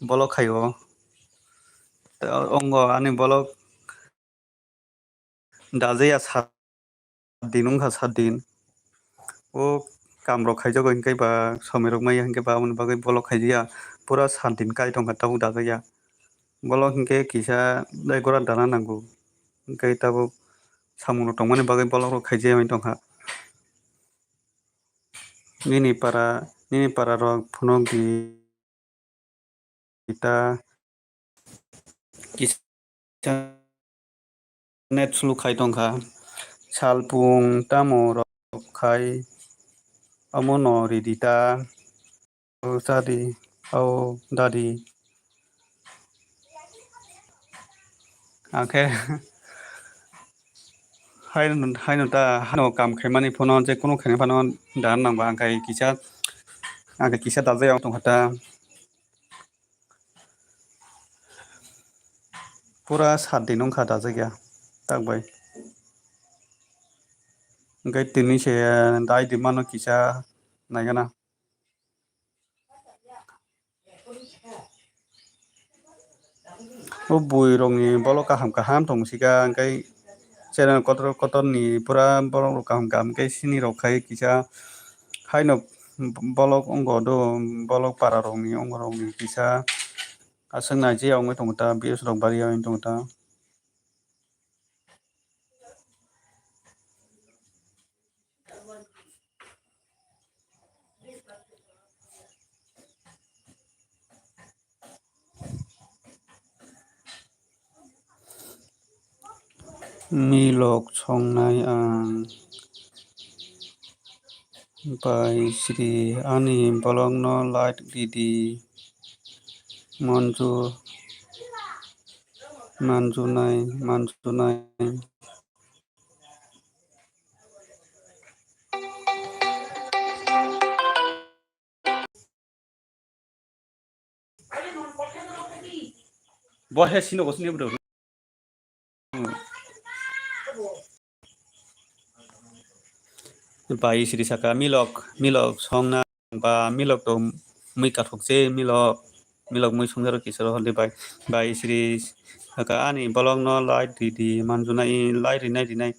बलक खायो अंग आनि बलक दाजाया सात दिन ओ कामरक खायजागो इनखाय बा समिरक माय इनखाय बा उन बागै बलक खायजाया पुरा सातदिन काय दं ताबो दाजाया बलक इनखाय किसा गरा दाना नांगौ इनखाय ताबो सामुनो तंमानि बागै बलक खायजाया दंहा निनि पारा रok फुनक di kita net sulu khai tongkha salpung tamo rok khai amo no ridita sadi dadi आखे हायनो ता हानो काम खायमानि फनो जे कोनो खायनो फानो दान नांबा आंखाय किसा दाजाया दंखाता पुरा 7 दिन अंखा दाजाया ताकबाय ओंखाय तिनि से दाय दिमानो किसा नायगोना ओ बुइ रंनि बल kaham tongsiga ओंखाय channel kotor ni pura borok rok kaham khai sini rok khai kisa haino bolok ongo do bolok para rokni ongo rokni kisa aswng naije ongoi tongo ta BS rok bari ongoi tongo ta milok songnai ang By Sri Ani Bolongno Light Didi Manju Manjunai Bohe sino ko sino bro. By Sri Saka Milok Songna ba Milok to Mika Fokse Milok Muy Sungaro Kisaro Holy by Sri Saka Ani Bolongno Light Didi Manjunai Light 99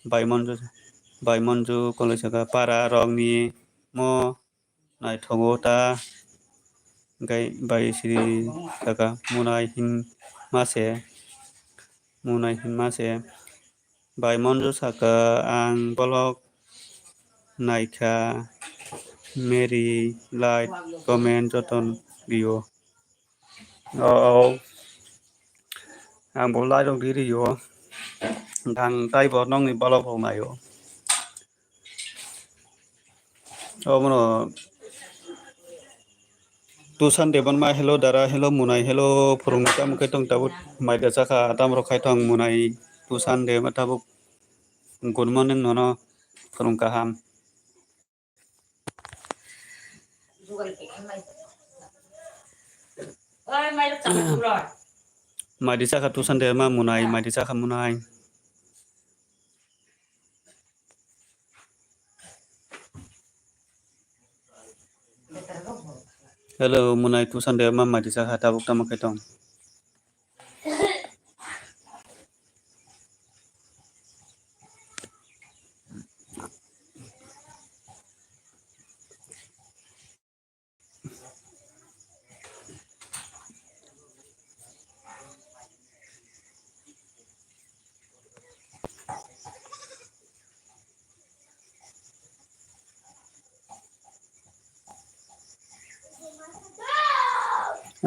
by Monju Kolosaka Para Rongni Mo Nai Togota Gai by Sri Saka Munai Hin Mase by Monju Saka Ang Bolok Naika Mary Light Comment Joton Rio Ang Bo Light Dong Rio Thằng tay bọt nong ni Bolok Hong Này Mono Tusan Debbarma hello Dara hello Munai hello Purungka Muketong Tabut Maida Saka Tamro Kaitong Munai Tusan Debbarma Tabuk Good morning Nono Purungka Ham Maida Saka Tusan Debbarma Munai Maida Saka Munai Hello Munai Tusan Debbarma Maida Saka Tabuk Tamaketong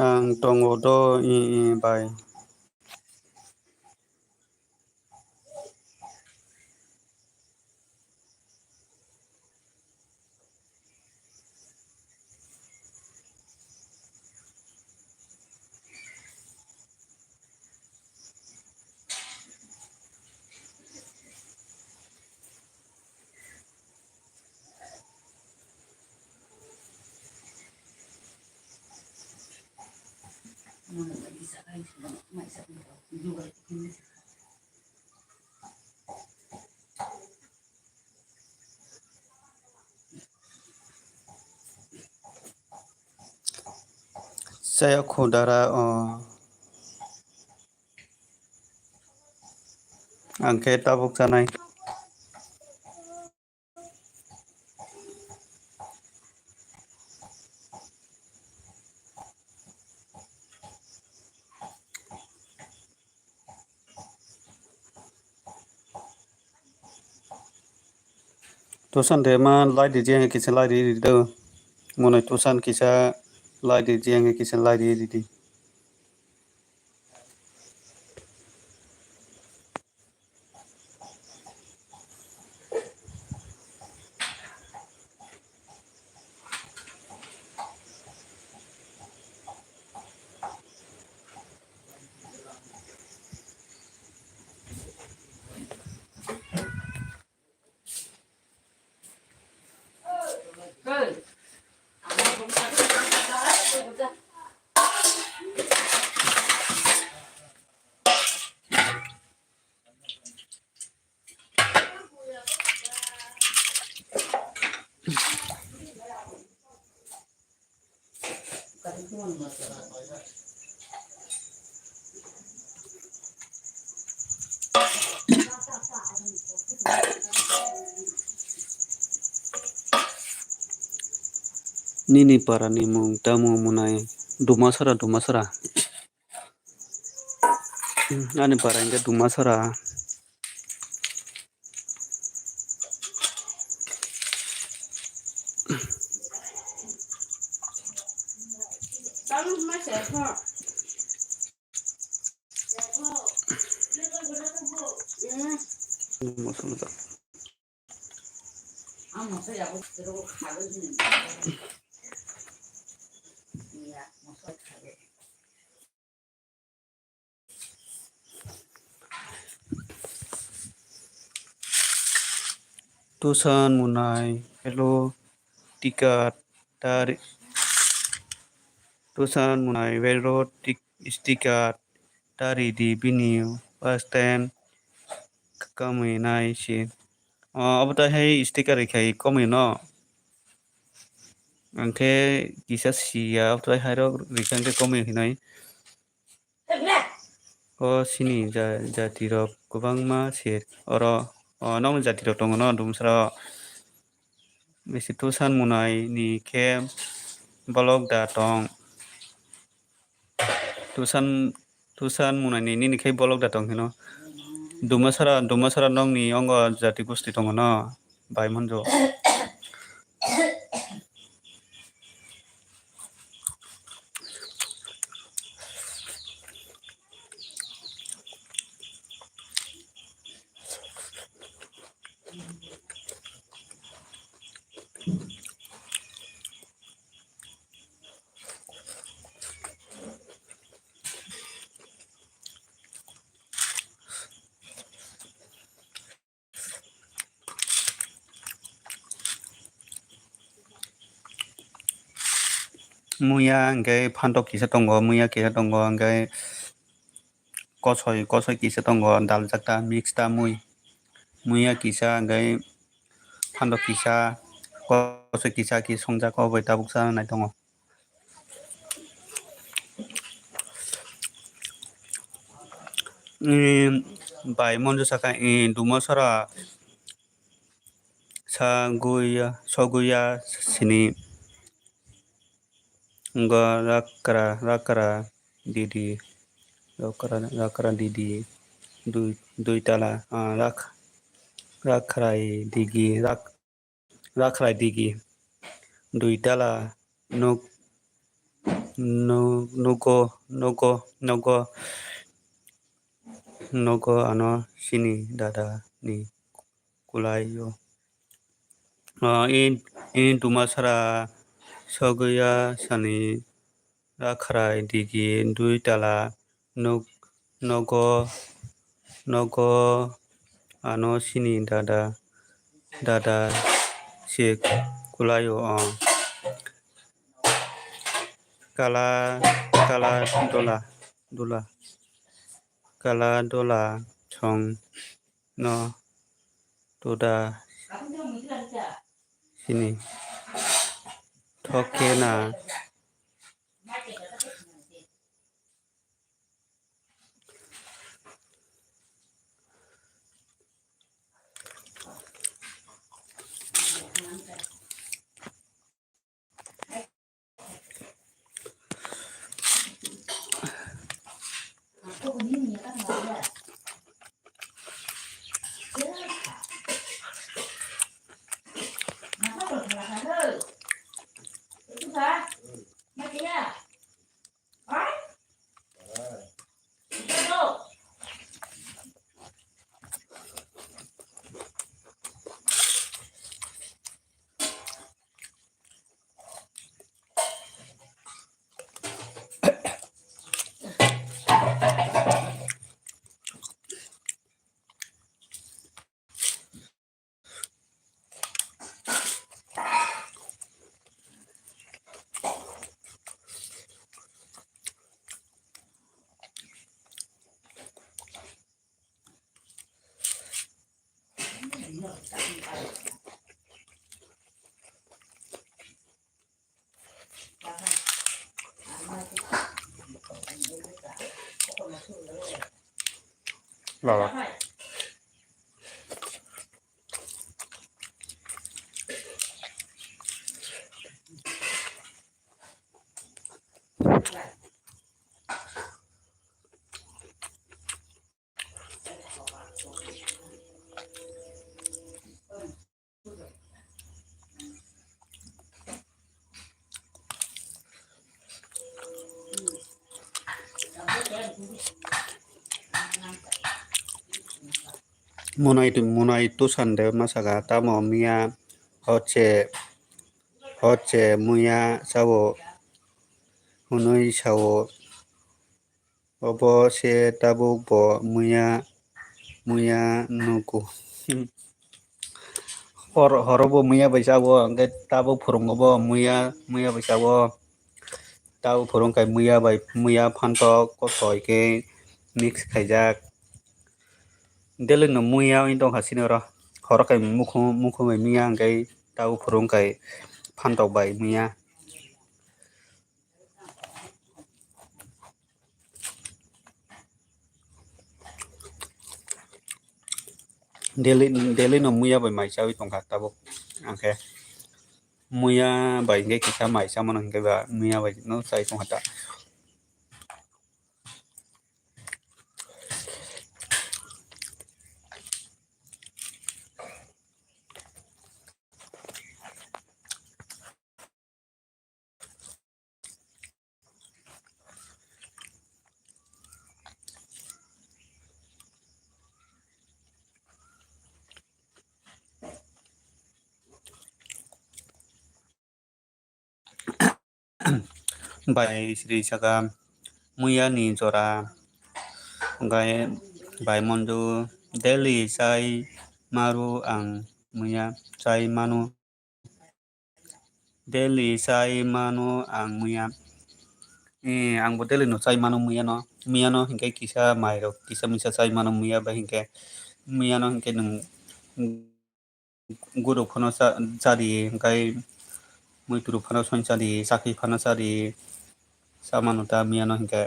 Ang Tongo Do by Saya Khodara Angke Tabuk Sanai Tusan Debbarma Light di Jeng Kisa Light di Do Munai Tusan Kisa Light di Jeng Kisa Light di Nini para ni mung tamu munai Dumasara Ani para inga Dumasara Tusan munai hello tikat dari tusan munai velo stikat dari di bini pasten kami nai si अब त है sticker kai kami no angke kisah sia अब त hai ro rikan ke kami hinai sini jati rok kubang ma sir oro nong jati rok tong no dumsra bisi tusan munai ni ke balok da tong tusan munai ni ke balok da tong hino dumasara nong ni ongo jati gusti tong no bai monjo muya angke phantok kisa tongo muya kisa tongo angke kosoi kisa tongo dal jakta mix ta muya kisa angke phantok kisa kosoi kisa ki songjak bai tabuk sa nai tongo bai monjo saka dumasara soguya sini nga rakara didi rakara didi dui tala rakrai digi dui tala nogo ano sini dada ni kulai yo in dumasara soguya sani rakrai digi dui tala nogo ano sini dada si kulayo kala dola chong no toda sini thoke na Lala. Munai itu sande masaka tamo mia Hoche muya sawo hunui sawo obo se tabuk bo muya nuku horobo muya baisawo angke tabuk phurungobo muya baisawo tabuk phurungkai muya phantok kosoi ke mix khaijak deli no muya indong hasino ro horokai mukhu bai muya angkai tabuk phurungkai phantok bai muya deli no muya bai maisawi tongkha tabuk angke muya bai ge kisa maisa mono hingke ba muya bai no sai tongkha ta bai sri saka muya ni jora gai bai mondu deli sai maru ang muya sai manu deli sai manu ang muya angbo deli no sai manu muya no hingke kisa mai rok kisa misa sai manu muya ba hingke muya no hingke nung guru phono chari hingkai muituru phono son chari sakhi phono chari samanu ta muya no hingke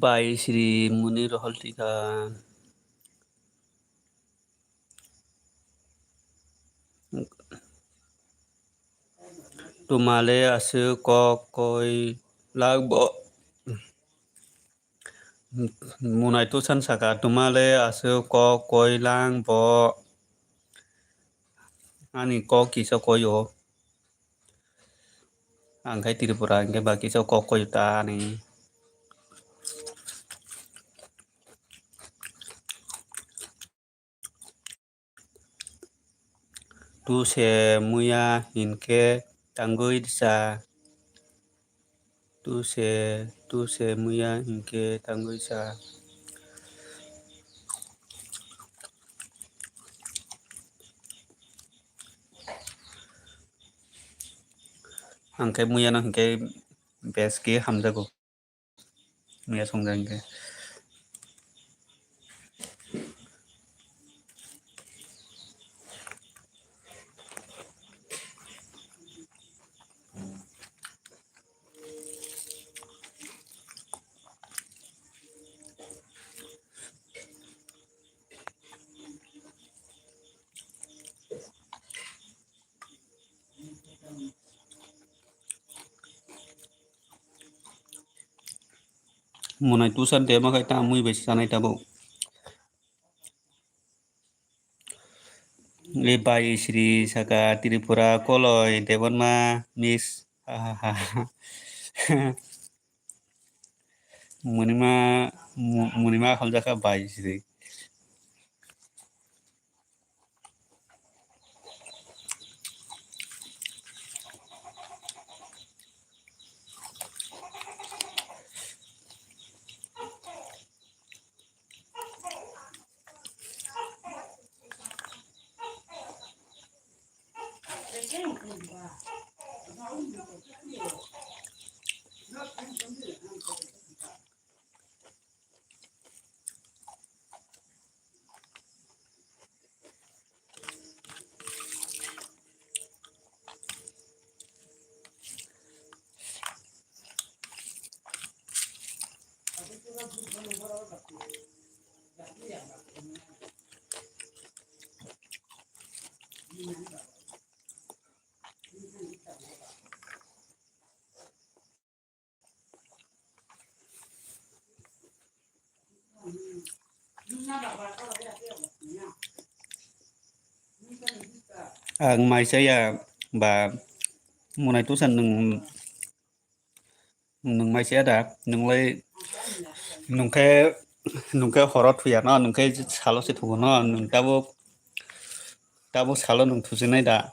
bai Sri Munir Holtika tumale asu kok koi lagbo munai tu san saka tumale asu kok koi lang bo ani kok kisa koyo angkai Tripura angkai baki so kok koyo ta ni tu se muya hinke tanggui sa tu se muya hinke tanggui sa angkai muya no hinke beske hamjago muya songjangke munai tusan tema kai ta mui besi sanai tabo le bai Sri saka Tripura koloi Debbarma miss munima munima hamjaka bai Sri mai saya bà mùa này tu sân nung mai saya đã nung lấy nung cái horot phía nó nung cái salo sẽ thu nó nung tao salo nung thu này đã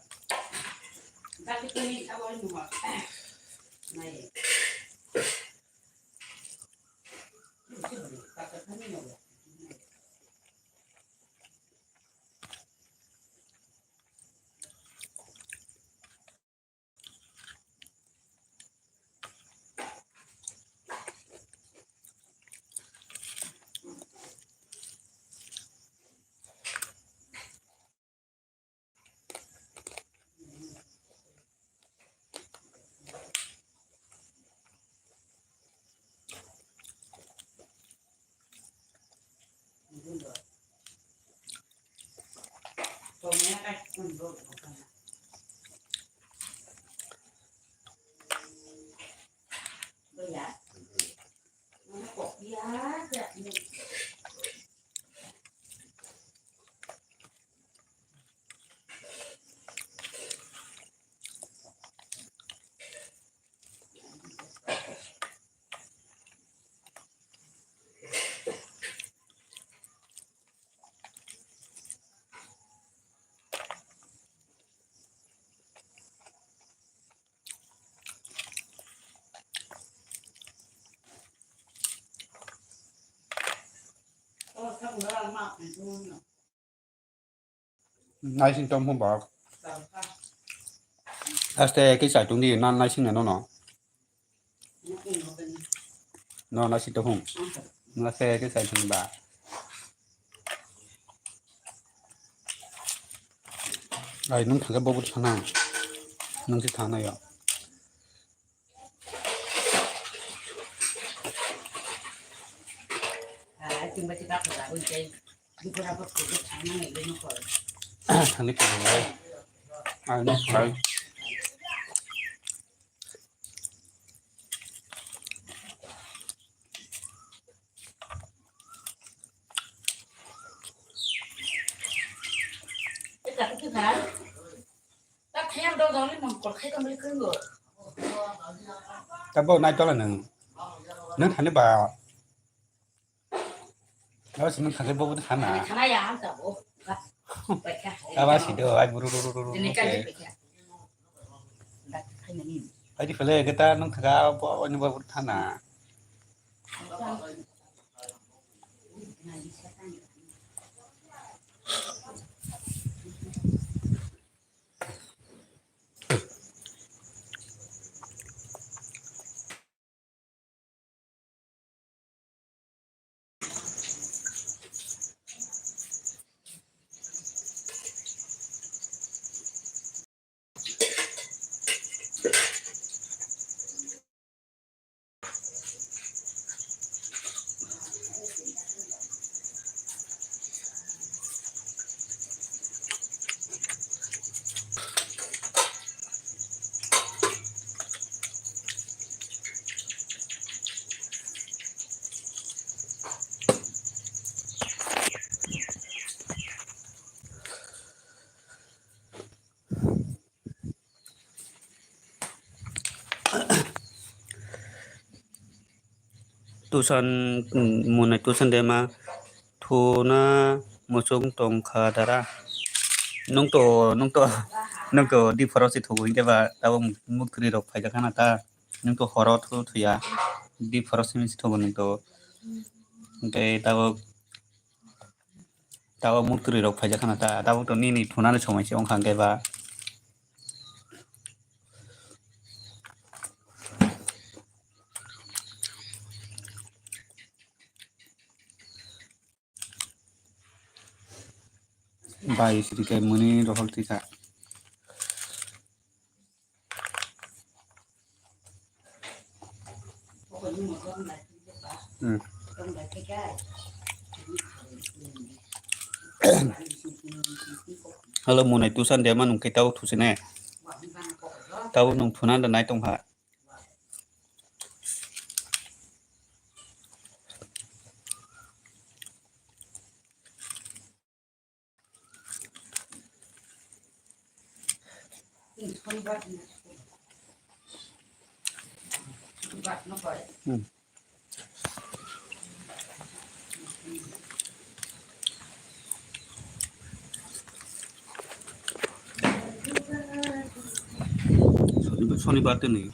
nay sinh trong không bảo cái sải trung đi nay sinh là nó sinh trong không nó xe cái sải trung bà ai nung thằng cái bố bút thằng nung cái thằng này ạ thằng này cũng rồi ai nó phải cái bữa nay cho là nừng nước thằng này bà nó chỉ mình thằng cái bố thằng nào các bác sĩ đưa anh buru đi phải cái ta nó thằng cái bố anh bố thằng nào tusan muna tusan dema thuna musung tong khadara nung to di forosi thu inge ba tabo mukri rok phai jakana ta nung to horo thu thuya di forosi mi thu nung to ke tabo mukri rok phai jakana ta tabo to ni thuna na somai se ongkhang ge ba bai sri ke muni rohol tika halo muni tusan dia manung ke tau thu sine tau nung thuna da nai tong ha शनिवार तो नहीं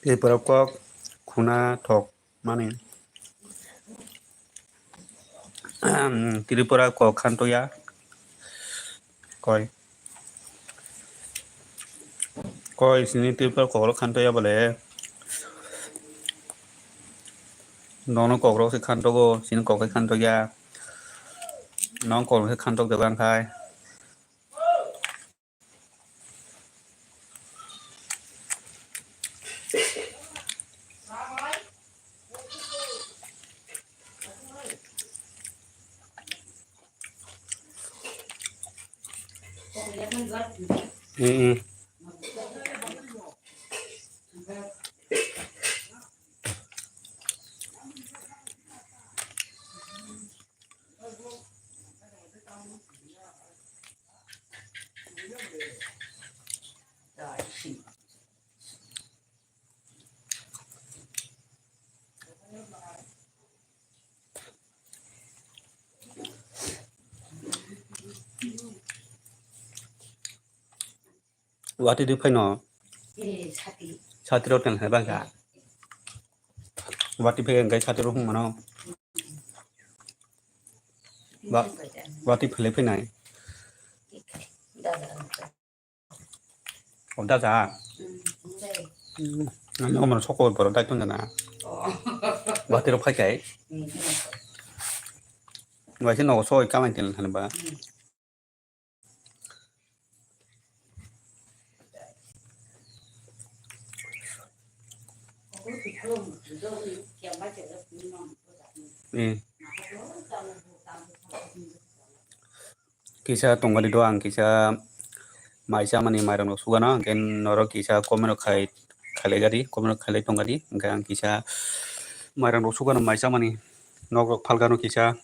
Tripura ko khuna thok mani Tripura ko khanto ya koi sini Tripura ko khanto ya bole nono kokborok se khanto go sini kok khanto ya non kokborok se khanto de bang khai What did you pay no? Chatiro can have a guy. What you pay and get Chatiro Humano? What you play night? Oh, that's a. I know I'm so cold, but I don't know. What did you pay? Why you know so coming till Hannibal? Kisah tunggal doang, kisah maisa mani marano sugana, gen noro kisah komeno khai gadi, komeno khai tunggali, gan kisah marano sugana maisa mani noro palgano kisah.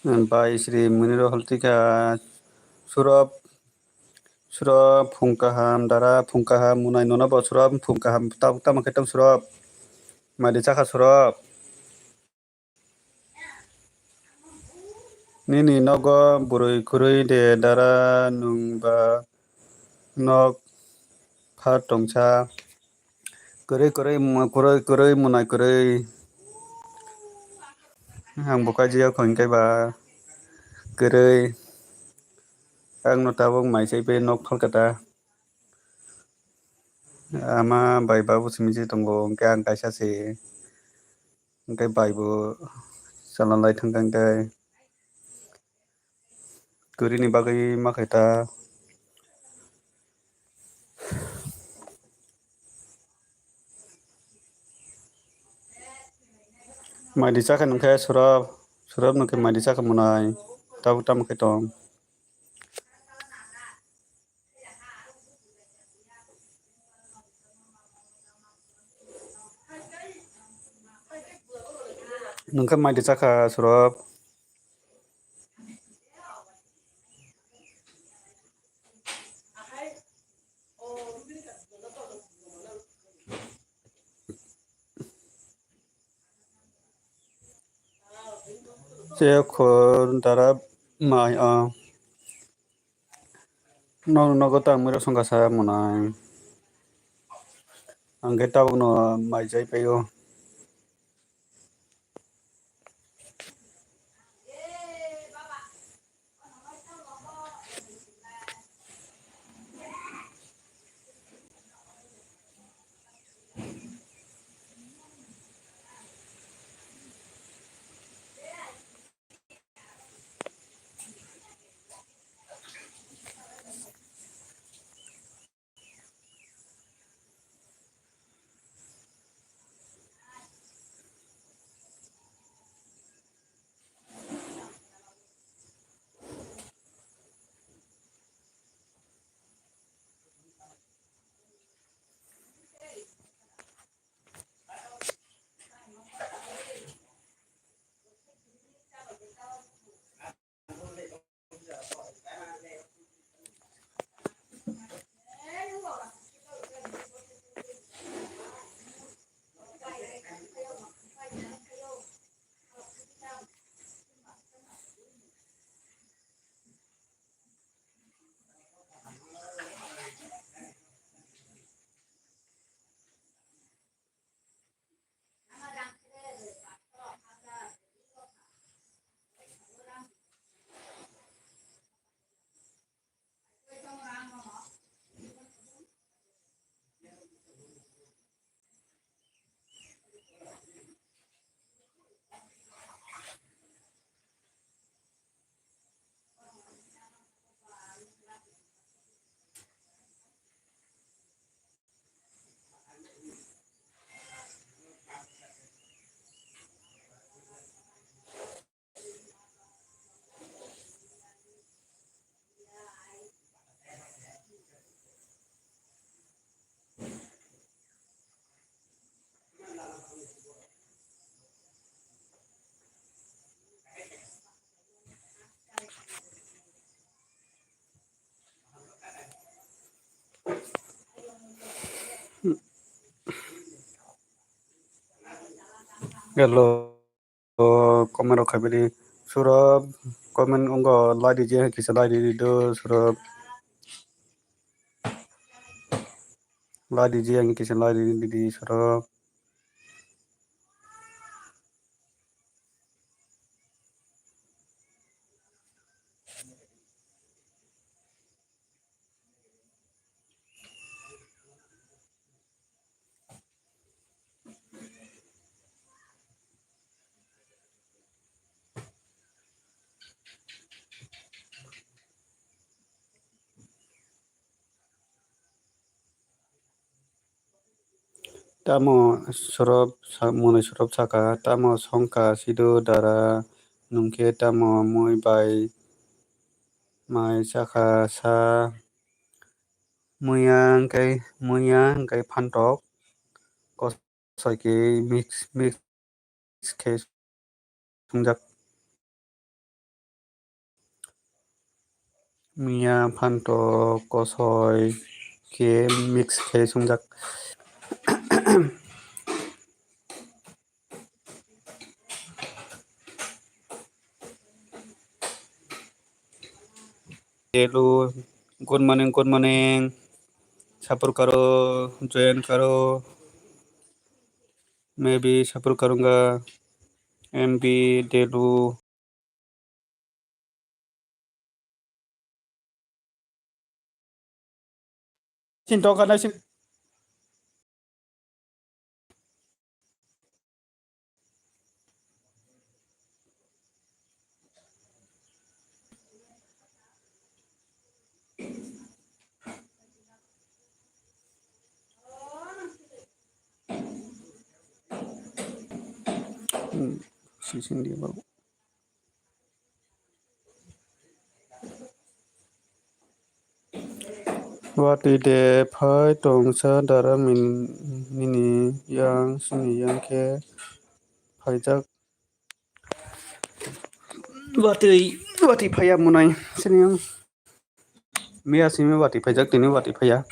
By Sri Muniro Haltika Surab Surab Funkaham Dara Funkaham Munai Nonabo Surab Funkaham Tamaketam Surab Madisaka Surab Nini Nogo Burui Kuri de Dara Nungba Nog Patongcha Kuri Munai Kuri Hang Bokajia Koinkeba Kuri Ang Notawong Mai Sepe Nok Kolkata Ama Bai Babu Simiji Tongo Gang Kaisasi Ngay Baibu Salalai Tangkangkai Kuri ni Bagai Maketa Madisaka Nungkai Surab Nungkai Madisaka Munai Tahu Tam Ketong Nungkai Madisaka Surab Saya Khor Darab Mai Nogota Mura Songasa Munai Angeta Uno Mai Jai Peo Hello Komero Kabiri Surab Komen Ungo Ladi Jeh Kisa Ladi Do Surab Ladi Jeh Kisa Ladi Surab Tamo sorop mone sorop saka tamo songka sido dara nungke tamo moi bai mai saka sa muya kai phantok kosai ke mix ke sungjak muya phantok kosoi ke mix ke sungjak hello good morning support करो join करो मैं भी support करूंगा MB डेलू चिंता करना सीसिंग दिया बाबू वाटी दे फाइ तोंसा दारा mini yang sini yang ke फाइजाक वाटी फाया मुनाय sini yang मिया सिमे वाटी फाइजाक तिने वाटी फाया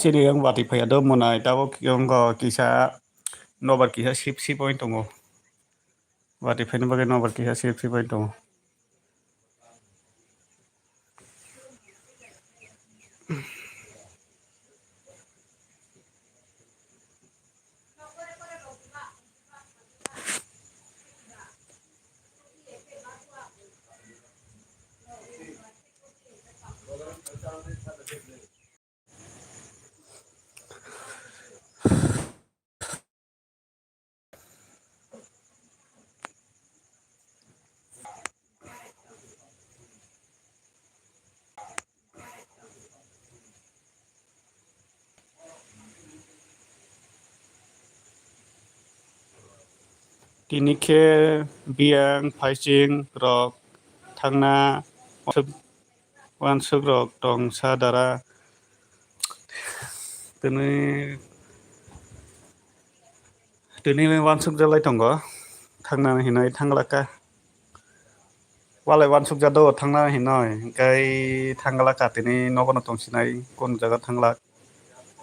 sini yang वाटी फाया do मुनाय tabo yang ko kisa nobar kisa sip point tongo वाटी फायनो बागै nobar kisa sip point tongo Tini ke biang paicing rok thangna wansuk rok tong sadara tini wansuk jalai tongo thangna hinai thanglaka walai wansuk jado thangna hinoi kai thanglaka tini nogono tongsinai kon jaga thanglak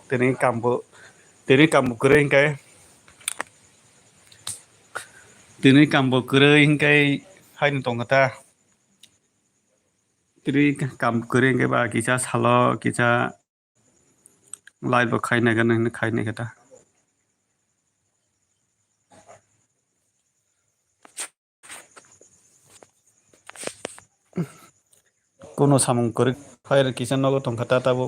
tini kambu kure kai tini kambu kure kai hainu tongata tini kambu kure kai ba kisa salo kisa live khaina gan khaina kata kono samung kure khair kisa nogo tongkata tabo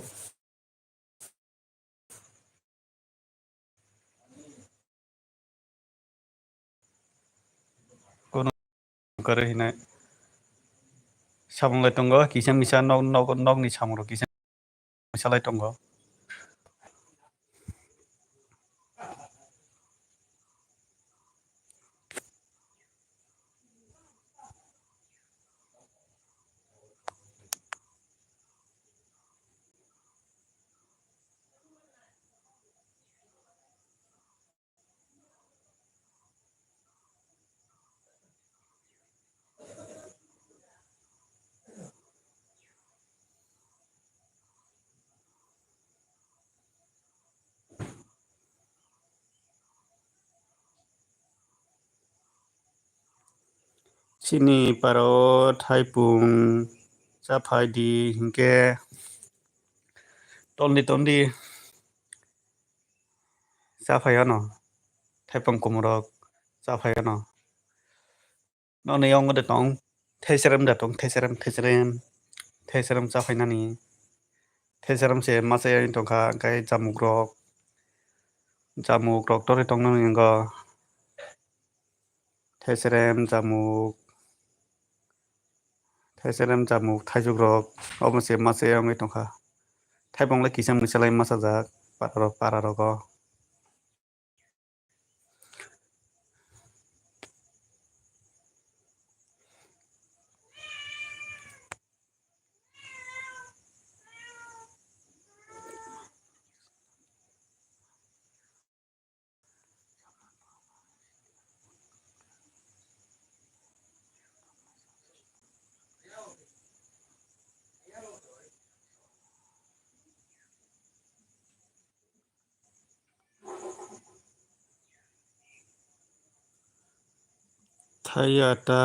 kono kure hinai samung lai tongo kisa misa nog ni samung ro kisa misa lai tongo Sini parot haipung sapai di hingke tondi sapai ano haipung kumurok sapai ano no neong ada tong teserem datong teserem sapai nani teserem se masaya intong ka kai jamuk rok tori tong nang ngo teserem jamuk thajuk rok obose masaya ngai tong ka thaipong le kisam misalai masajak para rok thayata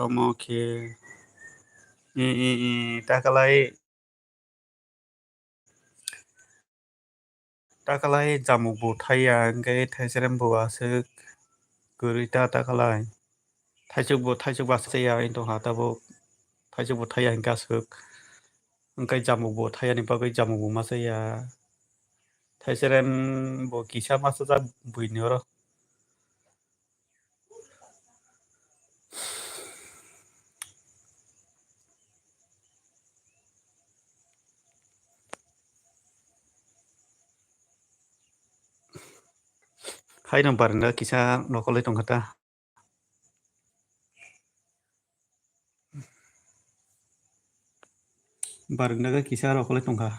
omoke takalai jamuk bo thaya hingke teserem bo asuk gurita takalai thaisuk ba saya intong ha tabo thaisuk bo thaya hingke asuk hingkai jamuk bo thaya ni bagui jamuk bo masaya thaserem bo kisa masajak buini oro haino barenda kisa nokolai tongkata barenda kisa nokolai tongka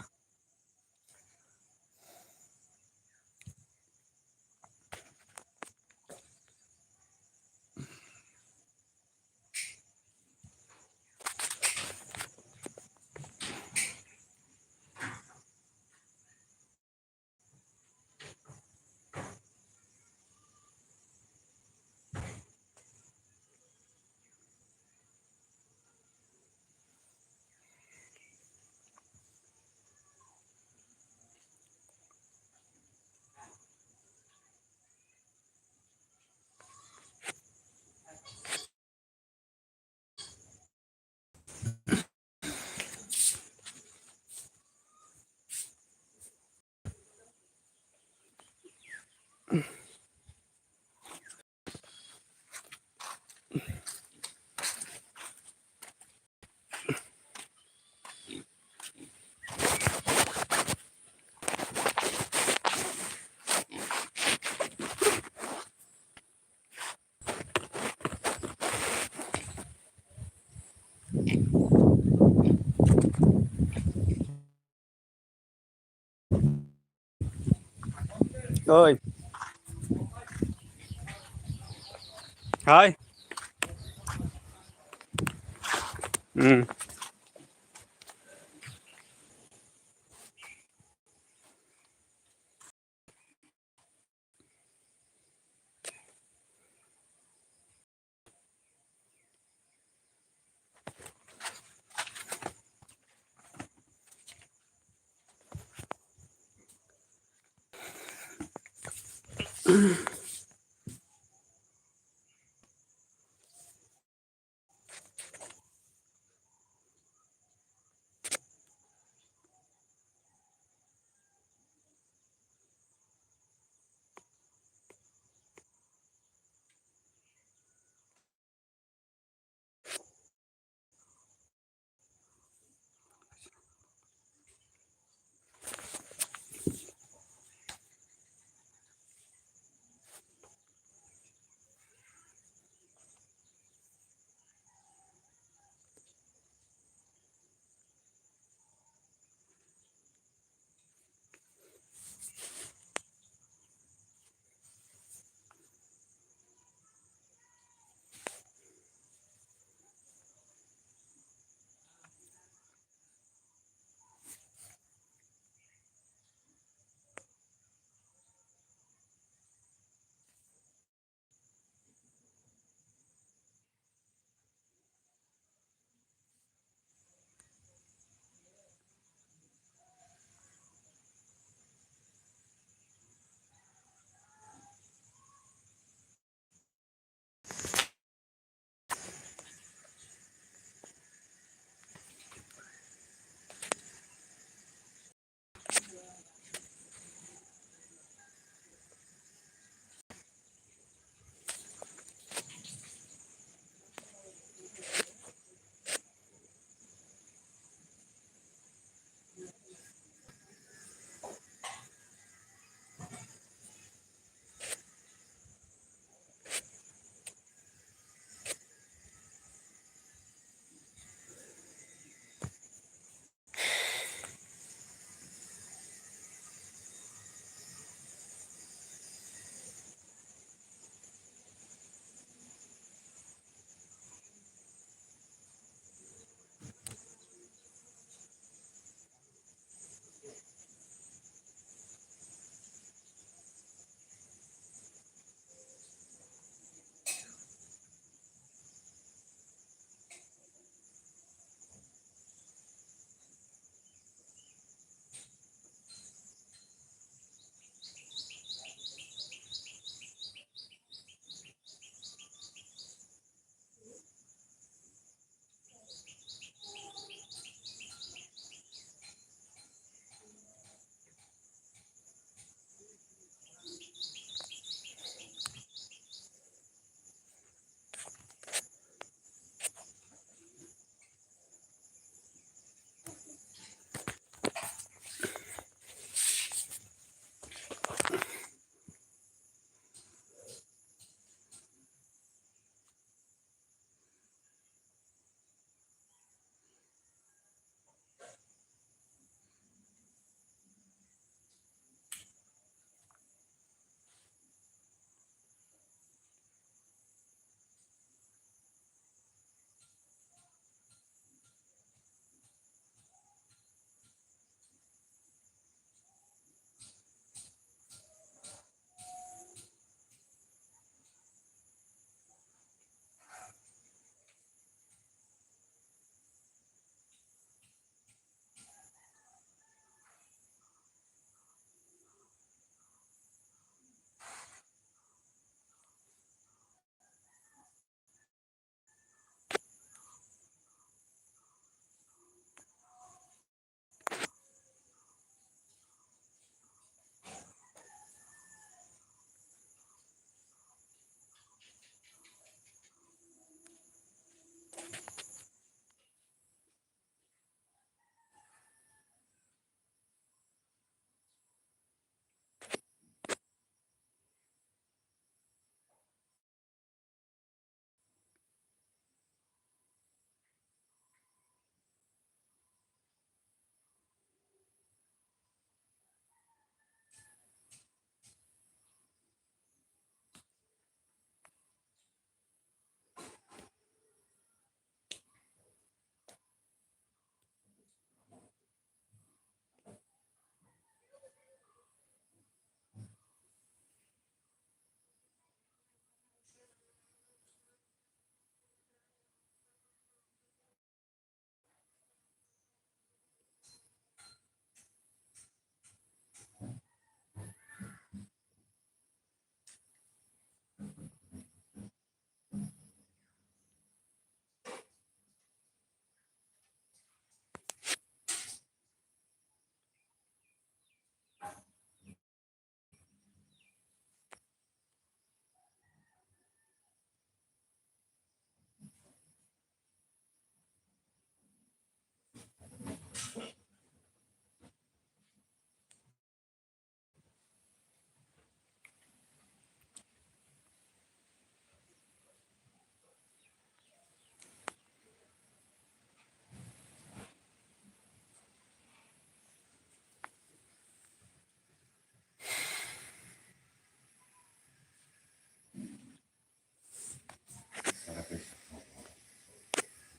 oi hai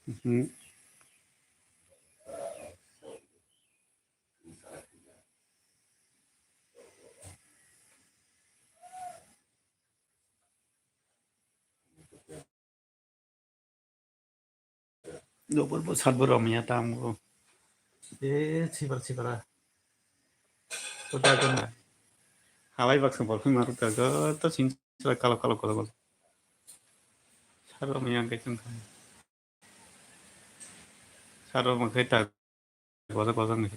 Double bus harbor Romia Tango. Chibara. So that one. Hawaii Bucks of Maruka, the since like Kalakala. Saromian getting Saromaka was a cousin.